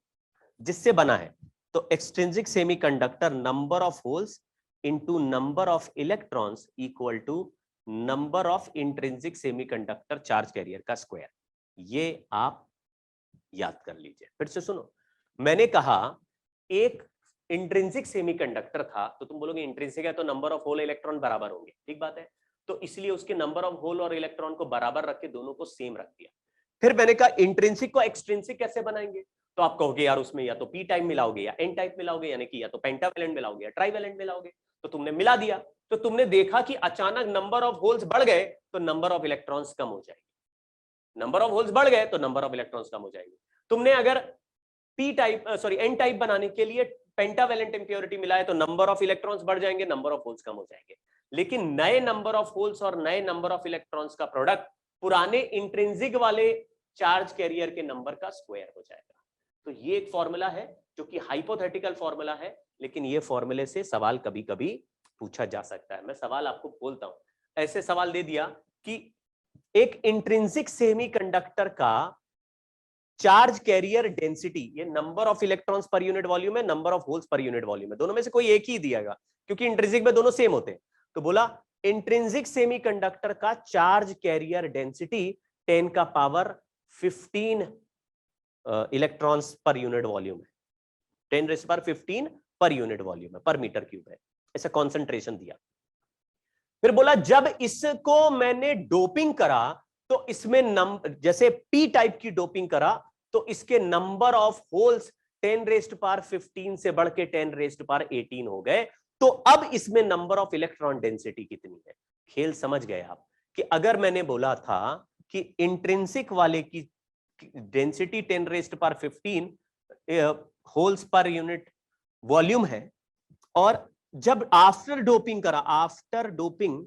जिससे बना है, तो extrinsic semiconductor number of holes into number of electrons equal to number of intrinsic semiconductor charge carrier का स्क्वायर। ये आप याद कर लीजिए। फिर से सुनो, मैंने कहा एक इंट्रिंसिक सेमीकंडक्टर था, तो तुम बोलोगे इंट्रिंसिक है तो नंबर ऑफ होल इलेक्ट्रॉन बराबर होंगे, ठीक बात है। तो इसलिए उसके नंबर ऑफ होल और इलेक्ट्रॉन को बराबर रख के दोनों को सेम रख दिया। फिर मैंने कहा इंट्रिंसिक को एक्सट्रिंसिक कैसे बनाएंगे? तो आप कहोगे यार उसमें या तो पी टाइप मिलाओगे या एन टाइप मिलाओगे, यानी कि या तो पेंटावैलेंट मिलाओगे या ट्राइवैलेंट मिलाओगे। तो तुमने मिला दिया, तो तुमने देखा कि अचानक नंबर ऑफ होल्स बढ़ गए तो नंबर ऑफ इलेक्ट्रॉन्स कम हो जाएगी, नंबर ऑफ होल्स बढ़ गए तो नंबर ऑफ इलेक्ट्रॉन्स कम हो जाएगी। तुमने अगर पी टाइप एन टाइप बनाने के लिए पेंटावैलेंट इंप्योरिटी मिलाए तो नंबर ऑफ इलेक्ट्रॉन्स बढ़ जाएंगे, नंबर ऑफ होल्स कम हो जाएंगे। लेकिन नए नंबर ऑफ होल्स और नए नंबर ऑफ इलेक्ट्रॉन्स का प्रोडक्ट पुराने इंट्रिंसिक वाले चार्ज कैरियर के नंबर का स्क्वायर हो जाएगा। तो ये एक फॉर्मूला है जो कि हाइपोथेटिकल फॉर्मूला है, लेकिन ये फॉर्मूले से सवाल कभी कभी पूछा जा सकता है। मैं सवाल आपको बोलता हूं, ऐसे सवाल दे दिया कि एक इंट्रिंसिक सेमीकंडक्टर का चार्ज कैरियर डेंसिटी, ये number of electrons per unit volume है, number of holes per unit volume है, दोनों में से कोई एक ही दियागा क्योंकि इंट्रिंसिक में दोनों सेम होते हैं। तो बोला इंट्रिंसिक सेमीकंडक्टर का चार्ज कैरियर डेंसिटी 10 का power 15 electrons per unit volume है, 10 रेज़ पर 15 पर यूनिट वॉल्यूम है, पर मीटर क्यूब है, ऐसा कॉन्सेंट्रेशन दिया। फिर बोला जब इसको मैंने डोपिंग करा तो इसमें जैसे पी टाइप की डोपिंग करा तो इसके number of holes 10 raised power 15 से बढ़ के 10 रेज़्ड पावर 18 हो गए। तो अब इसमें नंबर ऑफ इलेक्ट्रॉन डेंसिटी कितनी है? खेल समझ गए आप कि अगर मैंने बोला था कि इंट्रिंसिक वाले की density 10 raised power 15 holes per unit volume है, और जब आफ्टर डोपिंग करा, आफ्टर डोपिंग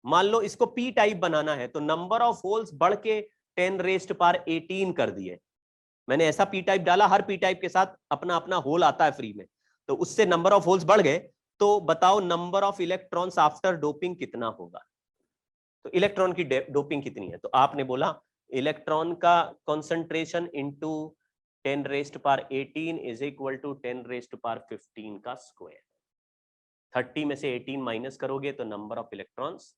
मान लो इसको पी टाइप बनाना है तो नंबर ऑफ होल्स बढ़ के 10 रेज़्ड पावर 18 कर दिए। मैंने ऐसा पी टाइप डाला, हर पी टाइप के साथ अपना अपना होल आता है फ्री में, तो उससे नंबर ऑफ होल्स बढ़ गए। तो बताओ number of electrons after doping कितना होगा? तो इलेक्ट्रॉन की डोपिंग कितनी है? तो आपने बोला इलेक्ट्रॉन का concentration into 10 raised power 18 is equal to 10 raised power 15 का स्क्वायर। 30 में से 18 माइनस करोगे तो number of electrons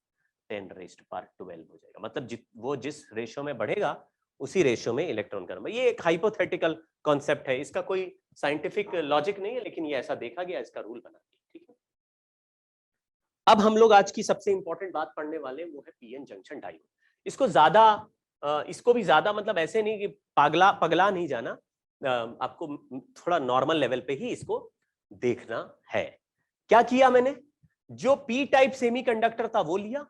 10 raised power 12 हो जाएगा। मतलब वो जिस रेशियो में बढ़ेगा उसी रेशियो में इलेक्ट्रॉन का नंबर। ये एक हाइपोथेटिकल कॉन्सेप्ट है, इसका कोई साइंटिफिक लॉजिक नहीं है, लेकिन ये ऐसा देखा गया, इसका रूल बना दिया, ठीक है। अब हम लोग आज की सबसे इंपॉर्टेंट बात पढ़ने वाले वो है पीएन जंक्शन डायोड। इसको भी ज्यादा मतलब ऐसे नहीं कि पगला नहीं जाना, आपको थोड़ा नॉर्मल लेवल पे ही इसको देखना है। क्या किया मैंने? जो पी टाइप सेमीकंडक्टर था वो लिया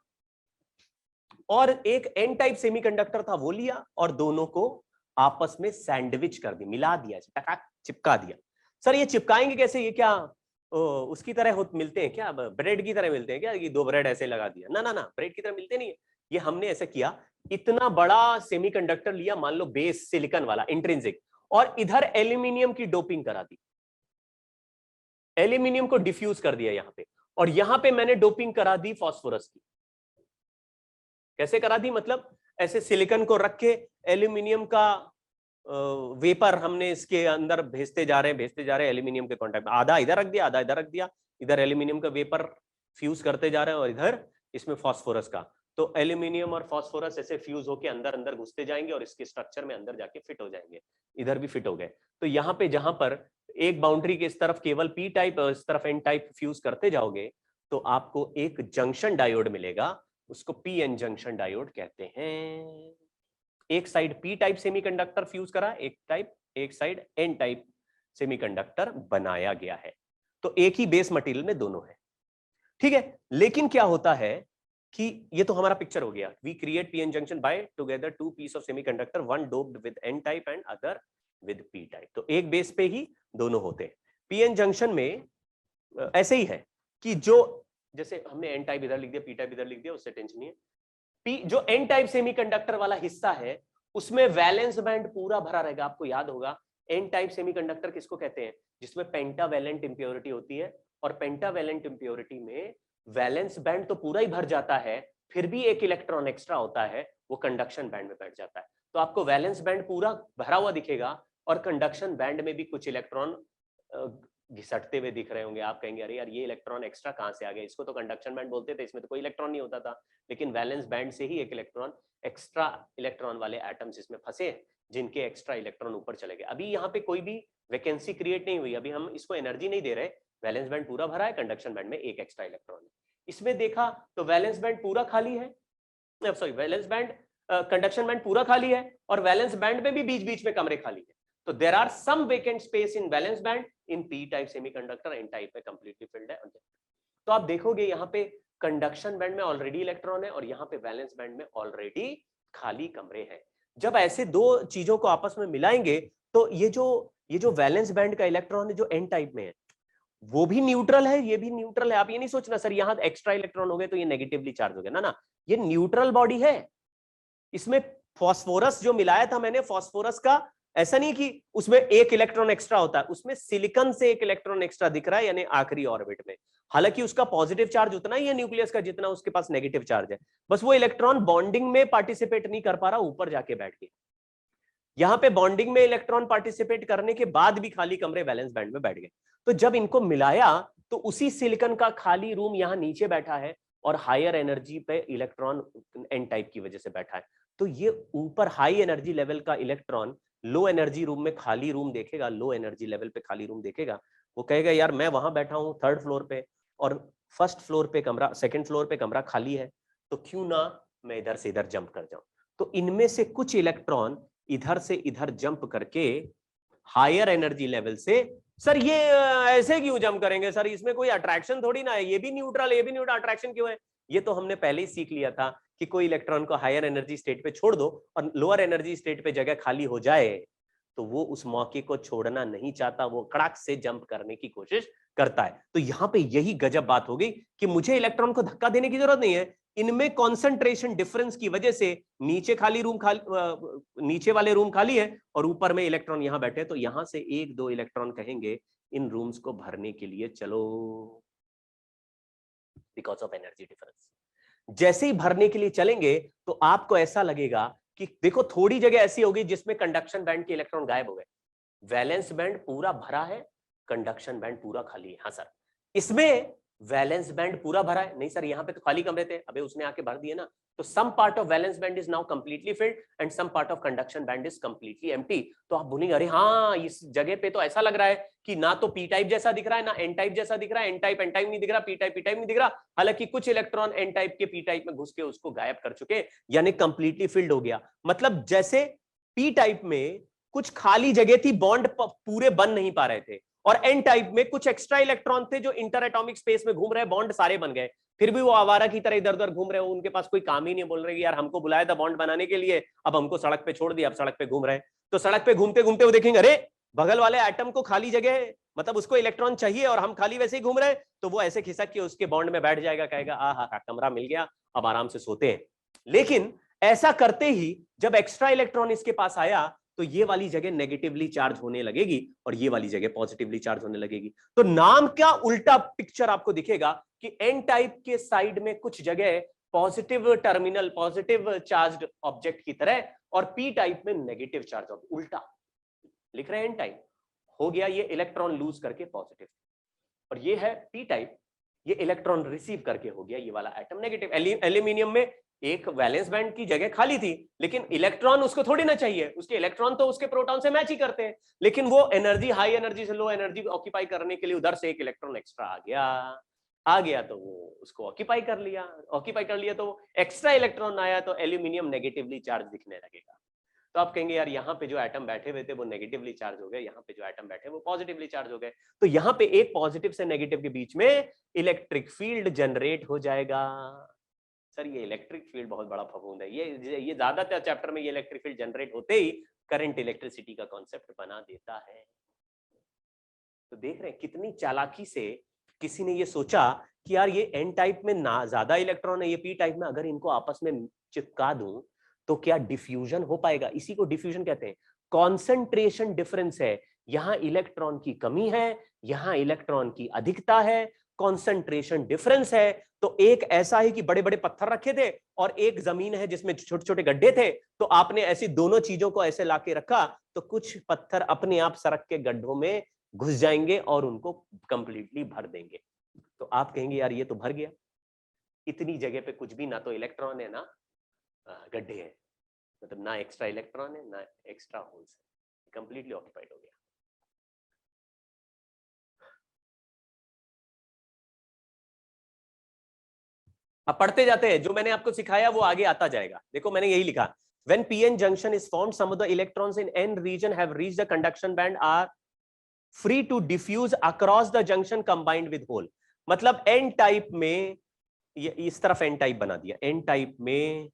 और एक एन टाइप सेमीकंडक्टर था वो लिया, और दोनों को आपस में सैंडविच कर दिया, मिला दिया, चिपका दिया। सर ये चिपकाएंगे कैसे? ये क्या उसकी तरह मिलते हैं क्या? ब्रेड की तरह मिलते हैं क्या कि 2 ब्रेड ऐसे लगा दिया? ना ना ना, ब्रेड की तरह मिलते नहीं है। ये हमने ऐसा किया, इतना बड़ा सेमीकंडक्टर लिया, मान लो बेस सिलिकॉन वाला इंट्रिंसिक, और इधर एल्यूमिनियम की डोपिंग करा दी, एल्यूमिनियम को डिफ्यूज कर दिया यहां पे, और यहां पे मैंने डोपिंग करा दी फास्फोरस की। कैसे करा दी, मतलब ऐसे सिलिकॉन को रख के एल्यूमिनियम का वेपर हमने इसके अंदर भेजते जा रहे हैं एल्यूमिनियम के कांटेक्ट में, आधा इधर रख दिया आधा इधर रख दिया, इधर एल्यूमिनियम का वेपर फ्यूज करते जा रहे हैं और इधर इसमें फास्फोरस का, तो एल्यूमिनियम और फास्फोरस ऐसे फ्यूज होके अंदर अंदर घुसते जाएंगे और इसके स्ट्रक्चर में अंदर जाके फिट हो जाएंगे, इधर भी फिट हो गए। तो यहाँ पे जहां पर एक बाउंड्री के इस तरफ केवल पी टाइप और इस तरफ एन टाइप फ्यूज करते जाओगे तो आपको एक जंक्शन डायोड मिलेगा, उसको पी एन जंक्शन डायोड कहते हैं। एक side P type semiconductor fuse करा, एक साइड एन टाइप सेमीकंडक्टर बनाया गया है, तो एक ही बेस मटेरियल में दोनों है, ठीक है। लेकिन क्या होता है कि ये तो हमारा पिक्चर हो गया, we create P N junction by together two piece of semiconductor, one doped with N type and other with P type, तो एक बेस पे ही दोनों होते हैं। पी एन जंक्शन में ऐसे ही है कि जो जैसे हमने एन टाइप इधर लिख दिया पी टाइप इधर लिख दिया, उससे टेंशन नहीं है। पी जो एन टाइप सेमीकंडक्टर वाला हिस्सा है उसमें वैलेंस बैंड पूरा भरा रहेगा। आपको याद होगा एन टाइप सेमीकंडक्टर किसको कहते हैं, जिसमें पेंटावैलेंट इंप्योरिटी होती है, और पेंटावैलेंट इंप्योरिटी में वैलेंस बैंड तो पूरा ही भर जाता है, फिर भी एक इलेक्ट्रॉन एक्स्ट्रा होता है, वो कंडक्शन बैंड में बैठ जाता है। तो आपको वैलेंस बैंड पूरा भरा हुआ दिखेगा और कंडक्शन बैंड में भी कुछ इलेक्ट्रॉन घिसटते हुए दिख रहे होंगे। आप कहेंगे अरे यार ये इलेक्ट्रॉन एक्स्ट्रा कहां से आ गया, इसको तो कंडक्शन बैंड बोलते थे, इसमें तो कोई इलेक्ट्रॉन नहीं होता था, लेकिन वैलेंस बैंड से ही एक इलेक्ट्रॉन एक्स्ट्रा इलेक्ट्रॉन वाले एटम्स इसमें फंसे जिनके एक्स्ट्रा इलेक्ट्रॉन ऊपर चले गए। अभी यहाँ पे कोई भी वैकेंसी क्रिएट नहीं हुई, अभी हम इसको एनर्जी नहीं दे रहे, वैलेंस बैंड पूरा भरा है, कंडक्शन बैंड में एक एक्स्ट्रा इलेक्ट्रॉन है। इसमें देखा तो वैलेंस बैंड पूरा खाली है, sorry valence band conduction band पूरा खाली है और वैलेंस बैंड में भी बीच बीच में कमरे खाली है। तो there are some vacant space in valence band, in P type semiconductor, N type में कंप्लीटली फिल्ड है। तो आप देखोगे यहाँ पे कंडक्शन बैंड में ऑलरेडी इलेक्ट्रॉन है और यहाँ पे वैलेंस बैंड में ऑलरेडी खाली कमरे हैं। जब ऐसे दो चीजों को आपस में मिलाएंगे तो ये जो वैलेंस बैंड का इलेक्ट्रॉन है जो एन टाइप में है वो भी न्यूट्रल है, ये भी न्यूट्रल है। आप ये नहीं सोचना सर यहाँ एक्स्ट्रा इलेक्ट्रॉन हो गए तो ये नेगेटिवली चार्ज हो गया, ना, ये न्यूट्रल बॉडी है। इसमें फास्फोरस जो मिलाया था मैंने, फास्फोरस का ऐसा नहीं कि उसमें एक इलेक्ट्रॉन एक्स्ट्रा होता है, उसमें सिलिकॉन से एक इलेक्ट्रॉन एक्स्ट्रा दिख रहा है, यानी आखिरी ऑर्बिट में। हालांकि उसका पॉजिटिव चार्ज उतना ही है न्यूक्लियस का जितना उसके पास नेगेटिव चार्ज है, बस वो इलेक्ट्रॉन बॉन्डिंग में पार्टिसिपेट नहीं कर पा रहा, ऊपर जाके बैठ गया। यहां पे बॉन्डिंग में इलेक्ट्रॉन पार्टिसिपेट करने के बाद भी खाली कमरे वैलेंस बैंड में बैठ गए। तो जब इनको मिलाया तो उसी सिलिकॉन का खाली रूम यहां नीचे बैठा है और हायर एनर्जी पे इलेक्ट्रॉन एन टाइप की वजह से बैठा है। तो ये ऊपर हाई एनर्जी लेवल का इलेक्ट्रॉन लो एनर्जी रूम में खाली रूम देखेगा, लो एनर्जी लेवल पे खाली रूम देखेगा, वो कहेगा यार मैं वहां बैठा हूं थर्ड फ्लोर पे और फर्स्ट फ्लोर पे कमरा, सेकंड फ्लोर पे कमरा खाली है, तो क्यों ना मैं इधर से इधर जंप कर जाऊं। तो इनमें से कुछ इलेक्ट्रॉन इधर से इधर जंप करके हायर एनर्जी लेवल से, सर ये ऐसे क्यों जंप करेंगे सर, इसमें कोई अट्रैक्शन थोड़ी ना है, ये भी न्यूट्रल ये भी न्यूट्रल, अट्रैक्शन क्यों है। ये तो हमने पहले ही सीख लिया था कि कोई इलेक्ट्रॉन को हायर एनर्जी स्टेट पे छोड़ दो और लोअर एनर्जी स्टेट पे जगह खाली हो जाए तो वो उस मौके को छोड़ना नहीं चाहता, वो कड़ाक से जंप करने की कोशिश करता है। तो यहां पे यही गजब बात हो गई कि मुझे इलेक्ट्रॉन को धक्का देने की जरूरत नहीं है, इनमें कॉन्सेंट्रेशन डिफरेंस की वजह से नीचे खाली रूम नीचे वाले रूम खाली है और ऊपर में इलेक्ट्रॉन यहां बैठे, तो यहां से एक दो इलेक्ट्रॉन कहेंगे इन रूम्स को भरने के लिए चलो, बिकॉज ऑफ एनर्जी डिफरेंस। जैसे ही भरने के लिए चलेंगे तो आपको ऐसा लगेगा कि देखो थोड़ी जगह ऐसी होगी जिसमें कंडक्शन बैंड के इलेक्ट्रॉन गायब हो गए, वैलेंस बैंड पूरा भरा है, कंडक्शन बैंड पूरा खाली है। हाँ सर, इसमें वैलेंस बैंड पूरा भरा है, नहीं सर यहाँ पे तो खाली कमरे थे, अबे उसने आके भर दिए ना। तो some part of valence band is now completely filled and some part of conduction band is completely empty. तो आप बोलेंगे अरे हाँ इस जगह पे तो ऐसा लग रहा है कि ना तो पी टाइप जैसा दिख रहा है ना एन टाइप जैसा दिख रहा है, एन टाइप नहीं दिख रहा, पी टाइप नहीं दिख रहा। हालांकि कुछ इलेक्ट्रॉन एन टाइप के पी टाइप में घुस के उसको गायब कर चुके, यानी कंप्लीटली फिल्ड हो गया। मतलब जैसे पी टाइप में कुछ खाली जगह थी, बॉन्ड पूरे बन नहीं पा रहे थे, और एन टाइप में कुछ एक्स्ट्रा इलेक्ट्रॉन थे जो इंटर एटॉमिक स्पेस में घूम रहे, बॉन्ड सारे बन गए, फिर भी वो आवारा की तरह इधर उधर घूम रहे हो, उनके पास कोई काम ही नहीं, बोल रहे कि यार हमको बुलाया था बॉन्ड बनाने के लिए, अब हमको सड़क पे छोड़ दिया, अब सड़क पे घूम रहे हैं। तो सड़क पे घूमते घूमते वो देखेंगे अरे बगल वाले एटम को खाली जगह है, मतलब उसको इलेक्ट्रॉन चाहिए और हम खाली वैसे ही घूम रहे हैं, तो वो ऐसे खिसक के उसके बॉन्ड में बैठ जाएगा, कहेगा आ हा कमरा मिल गया, अब आराम से सोते हैं। लेकिन ऐसा करते ही जब एक्स्ट्रा इलेक्ट्रॉन इसके पास आया तो ये वाली जगह नेगेटिवली चार्ज होने लगेगी और ये वाली जगह पॉजिटिवली चार्ज होने लगेगी। तो नाम का उल्टा पिक्चर आपको दिखेगा कि एन टाइप के साइड में कुछ जगह positive terminal, positive charged object की तरह, और पी टाइप में नेगेटिव चार्ज ऑब्जेक्ट, उल्टा लिख रहे हैं एन टाइप। हो गया ये इलेक्ट्रॉन लूज करके पॉजिटिव, और ये है पी टाइप, ये इलेक्ट्रॉन रिसीव करके हो गया ये वाला एटम नेगेटिव। एल्यूमिनियम में एक वैलेंस बैंड की जगह खाली थी, लेकिन इलेक्ट्रॉन उसको थोड़ी ना चाहिए, उसके इलेक्ट्रॉन तो उसके प्रोटॉन से मैच ही करते हैं, लेकिन वो एनर्जी हाई एनर्जी से लो एनर्जी ऑक्यूपाई करने के लिए उधर से एक इलेक्ट्रॉन एक्स्ट्रा आ गया तो वो उसको ऑक्यूपाई कर लिया तो एक्स्ट्रा इलेक्ट्रॉन आया तो एल्यूमिनियम नेगेटिवली चार्ज दिखने लगेगा। तो आप कहेंगे यार यहाँ पे जो एटम बैठे हुए थे वो नेगेटिवली चार्ज हो गए, यहाँ पे जो एटम बैठे वो पॉजिटिवली चार्ज हो गए, तो यहाँ पे एक पॉजिटिव से नेगेटिव के बीच में इलेक्ट्रिक फील्ड जनरेट हो जाएगा। सर ये इलेक्ट्रिक फील्ड बहुत बड़ा फफूंद है, ये ज्यादातर चैप्टर में ये इलेक्ट्रिक फील्ड जनरेट होते ही करंट इलेक्ट्रिसिटी का कॉन्सेप्ट बना देता है। तो देख रहे हैं कितनी चालाकी से किसी ने ये सोचा कि यार ये एन टाइप में ना ज्यादा इलेक्ट्रॉन है, ये पी टाइप में अगर इनको आपस में चिपका दूं तो क्या डिफ्यूजन हो पाएगा। इसी को डिफ्यूजन कहते हैं। कॉन्सेंट्रेशन डिफरेंस है, यहां इलेक्ट्रॉन की कमी है, यहां इलेक्ट्रॉन की अधिकता है, कॉन्सेंट्रेशन डिफरेंस है। तो एक ऐसा है कि बड़े बड़े पत्थर रखे थे और एक जमीन है जिसमें छोटे छोटे गड्ढे थे, तो आपने ऐसी दोनों चीजों को ऐसे लाके रखा तो कुछ पत्थर अपने आप सरक के गड्ढों में घुस जाएंगे और उनको कंप्लीटली भर देंगे। तो आप कहेंगे यार ये तो भर गया, इतनी जगह पे कुछ भी ना तो इलेक्ट्रॉन है ना गड्ढे हैं, मतलब ना एक्स्ट्रा इलेक्ट्रॉन है ना एक्स्ट्रा होल्स है, कंप्लीटली ऑक्यूपाइड हो गया। अब पढ़ते जाते हैं, जो मैंने आपको सिखाया वो आगे आता जाएगा। देखो मैंने यही लिखा, when pn junction is formed, some of the electrons in n region have reached the conduction band are free to diffuse across the junction combined with hole। मतलब n टाइप में ये इस तरफ n टाइप बना दिया, n type में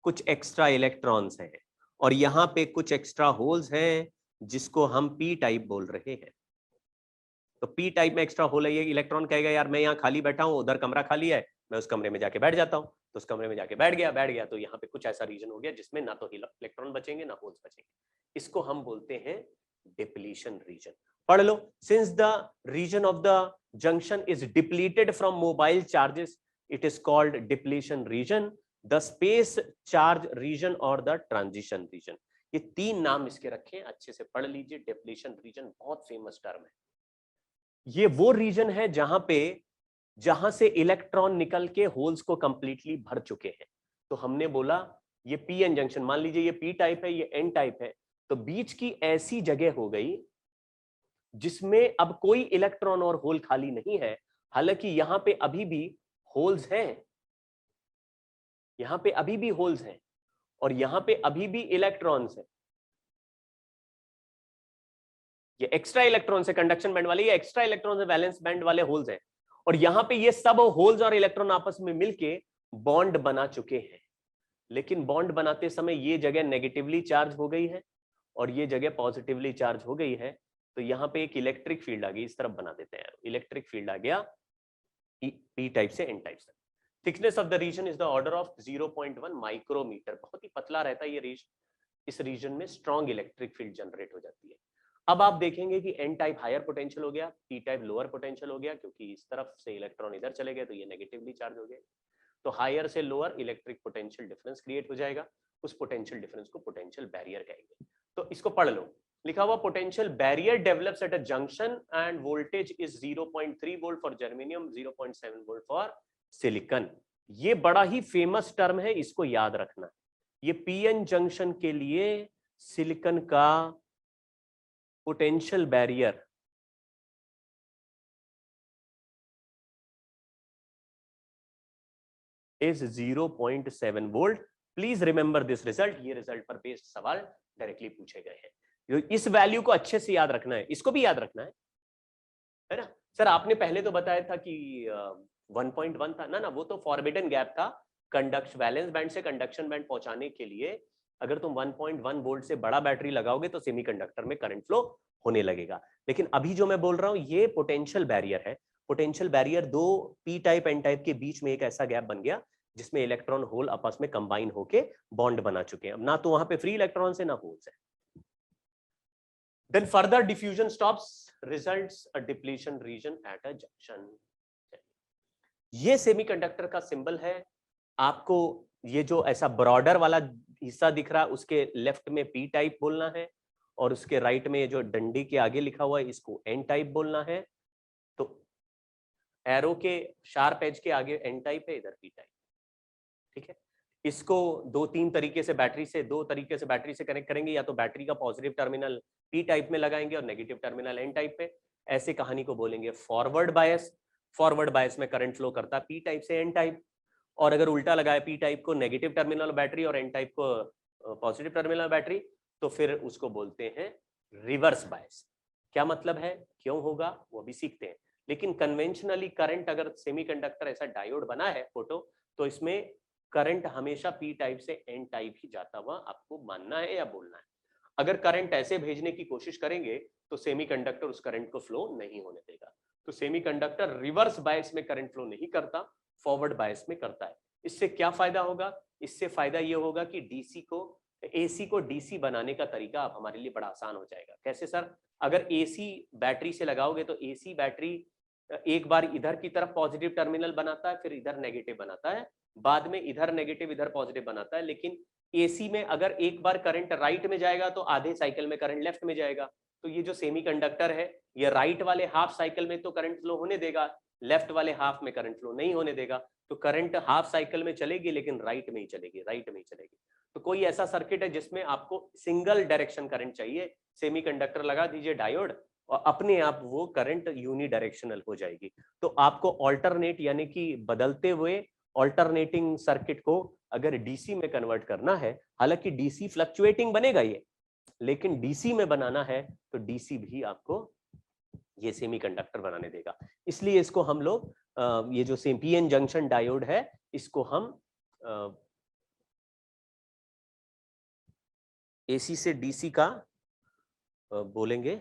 कुछ extra electrons हैं और यहां पे कुछ एक्स्ट्रा होल्स हैं जिसको हम p टाइप बोल रहे हैं। तो p टाइप में एक्स्ट्रा होल है, ये इलेक्ट्रॉन कहेगा यार मैं यहाँ खाली बैठा हूँ, उधर कमरा खाली है, मैं उस कमरे में जाके बैठ जाता हूँ, तो उस कमरे में जाके बैठ गया तो यहाँ पे कुछ ऐसा रीजन हो गया जिसमें ना तो इलेक्ट्रॉन बचेंगे ना होल्स बचेंगे। इसको हम बोलते हैं डिप्लीशन रीजन। पढ़ लो, since the region of the junction is depleted from mobile charges it is called depletion region, the space charge region और द ट्रांजिशन रीजन। ये तीन नाम इसके रखें, अच्छे से पढ़ लीजिए। डिप्लीशन रीजन बहुत फेमस टर्म है। ये वो रीजन है जहां से इलेक्ट्रॉन निकल के होल्स को कंप्लीटली भर चुके हैं। तो हमने बोला ये पी एन जंक्शन, मान लीजिए ये पी टाइप है ये एन टाइप है, तो बीच की ऐसी जगह हो गई जिसमें अब कोई इलेक्ट्रॉन और होल खाली नहीं है। हालांकि यहां पे अभी भी होल्स हैं, यहां पे अभी भी होल्स हैं और यहां पे अभी भी इलेक्ट्रॉन्स हैं। ये एक्स्ट्रा इलेक्ट्रॉन से कंडक्शन बैंड वाले, ये एक्स्ट्रा इलेक्ट्रॉन से वैलेंस बैंड वाले होल्स हैं, और यहां पे ये सब होल्स और इलेक्ट्रॉन आपस में मिलके बॉन्ड बना चुके हैं। लेकिन बॉन्ड बनाते समय ये जगह नेगेटिवली चार्ज हो गई है और ये जगह पॉजिटिवली चार्ज हो गई है, तो यहाँ पे एक इलेक्ट्रिक फील्ड आ गई। इस तरफ बना देते हैं, इलेक्ट्रिक फील्ड आ गया पी टाइप से एन टाइप से। Thickness of the region is the order of 0.1 micrometer, बहुत ही पतला रहता है ये रीजन। इस रीजन में स्ट्रॉन्ग इलेक्ट्रिक फील्ड जनरेट हो जाती है। अब आप देखेंगे कि एन टाइप हायर पोटेंशियल हो गया, पी टाइप लोअर पोटेंशियल हो गया, क्योंकि इस तरफ से इलेक्ट्रॉन इधर चले गए तो ये नेगेटिवली चार्ज हो गए। तो हायर से lower electric potential difference create हो जाएगा, उस पोटेंशियल डिफरेंस को पोटेंशियल बैरियर कहेंगे। तो इसको पढ़ लो, लिखा हुआ potential barrier develops at a junction end voltage is 0.3 volt for germanium, 0.7 volt for silicon. ये बड़ा ही फेमस टर्म है, इसको याद रखना। ये पीएन जंक्शन के लिए सिलिकॉन का potential barrier is 0.7 volt. Please remember this result, ये रिजल्ट पर बेस्ड सवाल डायरेक्टली पूछे गए हैं। इस वैल्यू को अच्छे से याद रखना है, इसको भी याद रखना है ना। सर आपने पहले तो बताया था कि 1.1 था ना, वो तो फॉरबिडन गैप था। कंडक्शन वैलेंस बैंड से कंडक्शन बैंड पहुंचाने के लिए अगर तुम 1.1 वोल्ट से बड़ा बैटरी लगाओगे तो सेमीकंडक्टर में करंट फ्लो होने लगेगा। लेकिन अभी जो मैं बोल रहा हूं ये पोटेंशियल बैरियर है। पोटेंशियल बैरियर दो पी टाइप एन टाइप के बीच में एक ऐसा गैप बन गया जिसमें इलेक्ट्रॉन होल आपस में कंबाइन होके बॉन्ड बना चुके हैं। अब ना तो वहां पे फ्री इलेक्ट्रॉन है ना होल्स है। Then further diffusion stops, results a depletion region at a junction। ये सेमीकंडक्टर का सिंबल है आपको ये जो ऐसा ब्रॉडर वाला हिस्सा दिख रहा है उसके लेफ्ट में पी टाइप बोलना है, और उसके राइट में ये जो डंडी के आगे लिखा हुआ है इसको एन टाइप बोलना है। तो एरो के शार्प एज के आगे एन टाइप है, इधर पी टाइप। ठीक है, इसको दो तरीके से बैटरी से कनेक्ट करेंगे, या तो बैटरी का पॉजिटिव टर्मिनल पी टाइप में लगाएंगे और नेगेटिव टर्मिनल एन टाइप पे। ऐसे कहानी को बोलेंगे फॉरवर्ड बायस। फॉरवर्ड बायस में करंट फ्लो करता है पी टाइप से एन टाइप, और अगर उल्टा लगाए पी टाइप को नेगेटिव टर्मिनल बैटरी और एन टाइप को पॉजिटिव टर्मिनल बैटरी, तो फिर उसको बोलते हैं रिवर्स बायस। क्या मतलब है, क्यों होगा, वो भी सीखते हैं। लेकिन कन्वेंशनली करंट, अगर सेमीकंडक्टर ऐसा डायोड बना है फोटो, तो इसमें करंट हमेशा पी टाइप से एन टाइप ही जाता हुआ आपको मानना है या बोलना है। अगर करंट ऐसे भेजने की कोशिश करेंगे तो सेमीकंडक्टर उस करंट को फ्लो नहीं होने देगा। तो सेमीकंडक्टर रिवर्स बायस में करंट फ्लो नहीं करता, फॉरवर्ड बायस में करता है। इससे क्या फायदा होगा, इससे फायदा ये होगा कि डीसी को एसी को डीसी बनाने का तरीका अब हमारे लिए बड़ा आसान हो जाएगा। कैसे सर, अगर एसी बैटरी से लगाओगे तो एसी बैटरी एक बार इधर की तरफ पॉजिटिव टर्मिनल बनाता है, फिर इधर नेगेटिव बनाता है, बाद में इधर नेगेटिव इधर पॉजिटिव बनाता है। लेकिन एसी में अगर एक बार करंट राइट में जाएगा तो आधे साइकिल में करंट लेफ्ट में जाएगा। तो ये जो सेमीकंडक्टर है ये राइट वाले हाफ साइकिल में तो करंट फ्लो होने देगा, लेफ्ट वाले हाफ में करंट फ्लो नहीं होने देगा। तो करंट हाफ साइकिल में चलेगी लेकिन राइट में ही चलेगी, राइट में ही चलेगी। तो कोई ऐसा सर्किट है जिसमें आपको सिंगल डायरेक्शन करंट चाहिए, सेमीकंडक्टर लगा दीजिए डायोड और अपने आप वो करंट यूनी डायरेक्शनल हो जाएगी। तो आपको ऑल्टरनेट यानी कि बदलते हुए ऑल्टरनेटिंग सर्किट को अगर डीसी में कन्वर्ट करना है, हालांकि डीसी फ्लक्चुएटिंग बनेगा ये, लेकिन डीसी में बनाना है तो डीसी भी आपको ये सेमीकंडक्टर बनाने देगा। इसलिए इसको हम लोग ये जो पीएन जंक्शन डायोड है इसको हम एसी से डीसी का बोलेंगे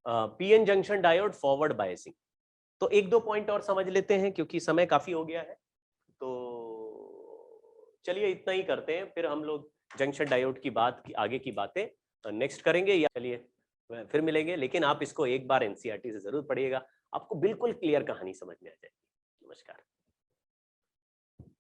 PN junction diode forward biasing. तो एक दो पॉइंट और समझ लेते हैं क्योंकि समय काफी हो गया है। तो चलिए इतना ही करते हैं, फिर हम लोग जंक्शन डायोड की बात की आगे की बातें नेक्स्ट करेंगे, या चलिए फिर मिलेंगे। लेकिन आप इसको एक बार एनसीईआरटी से जरूर पढ़िएगा, आपको बिल्कुल क्लियर कहानी समझ में आ जाएगी। नमस्कार।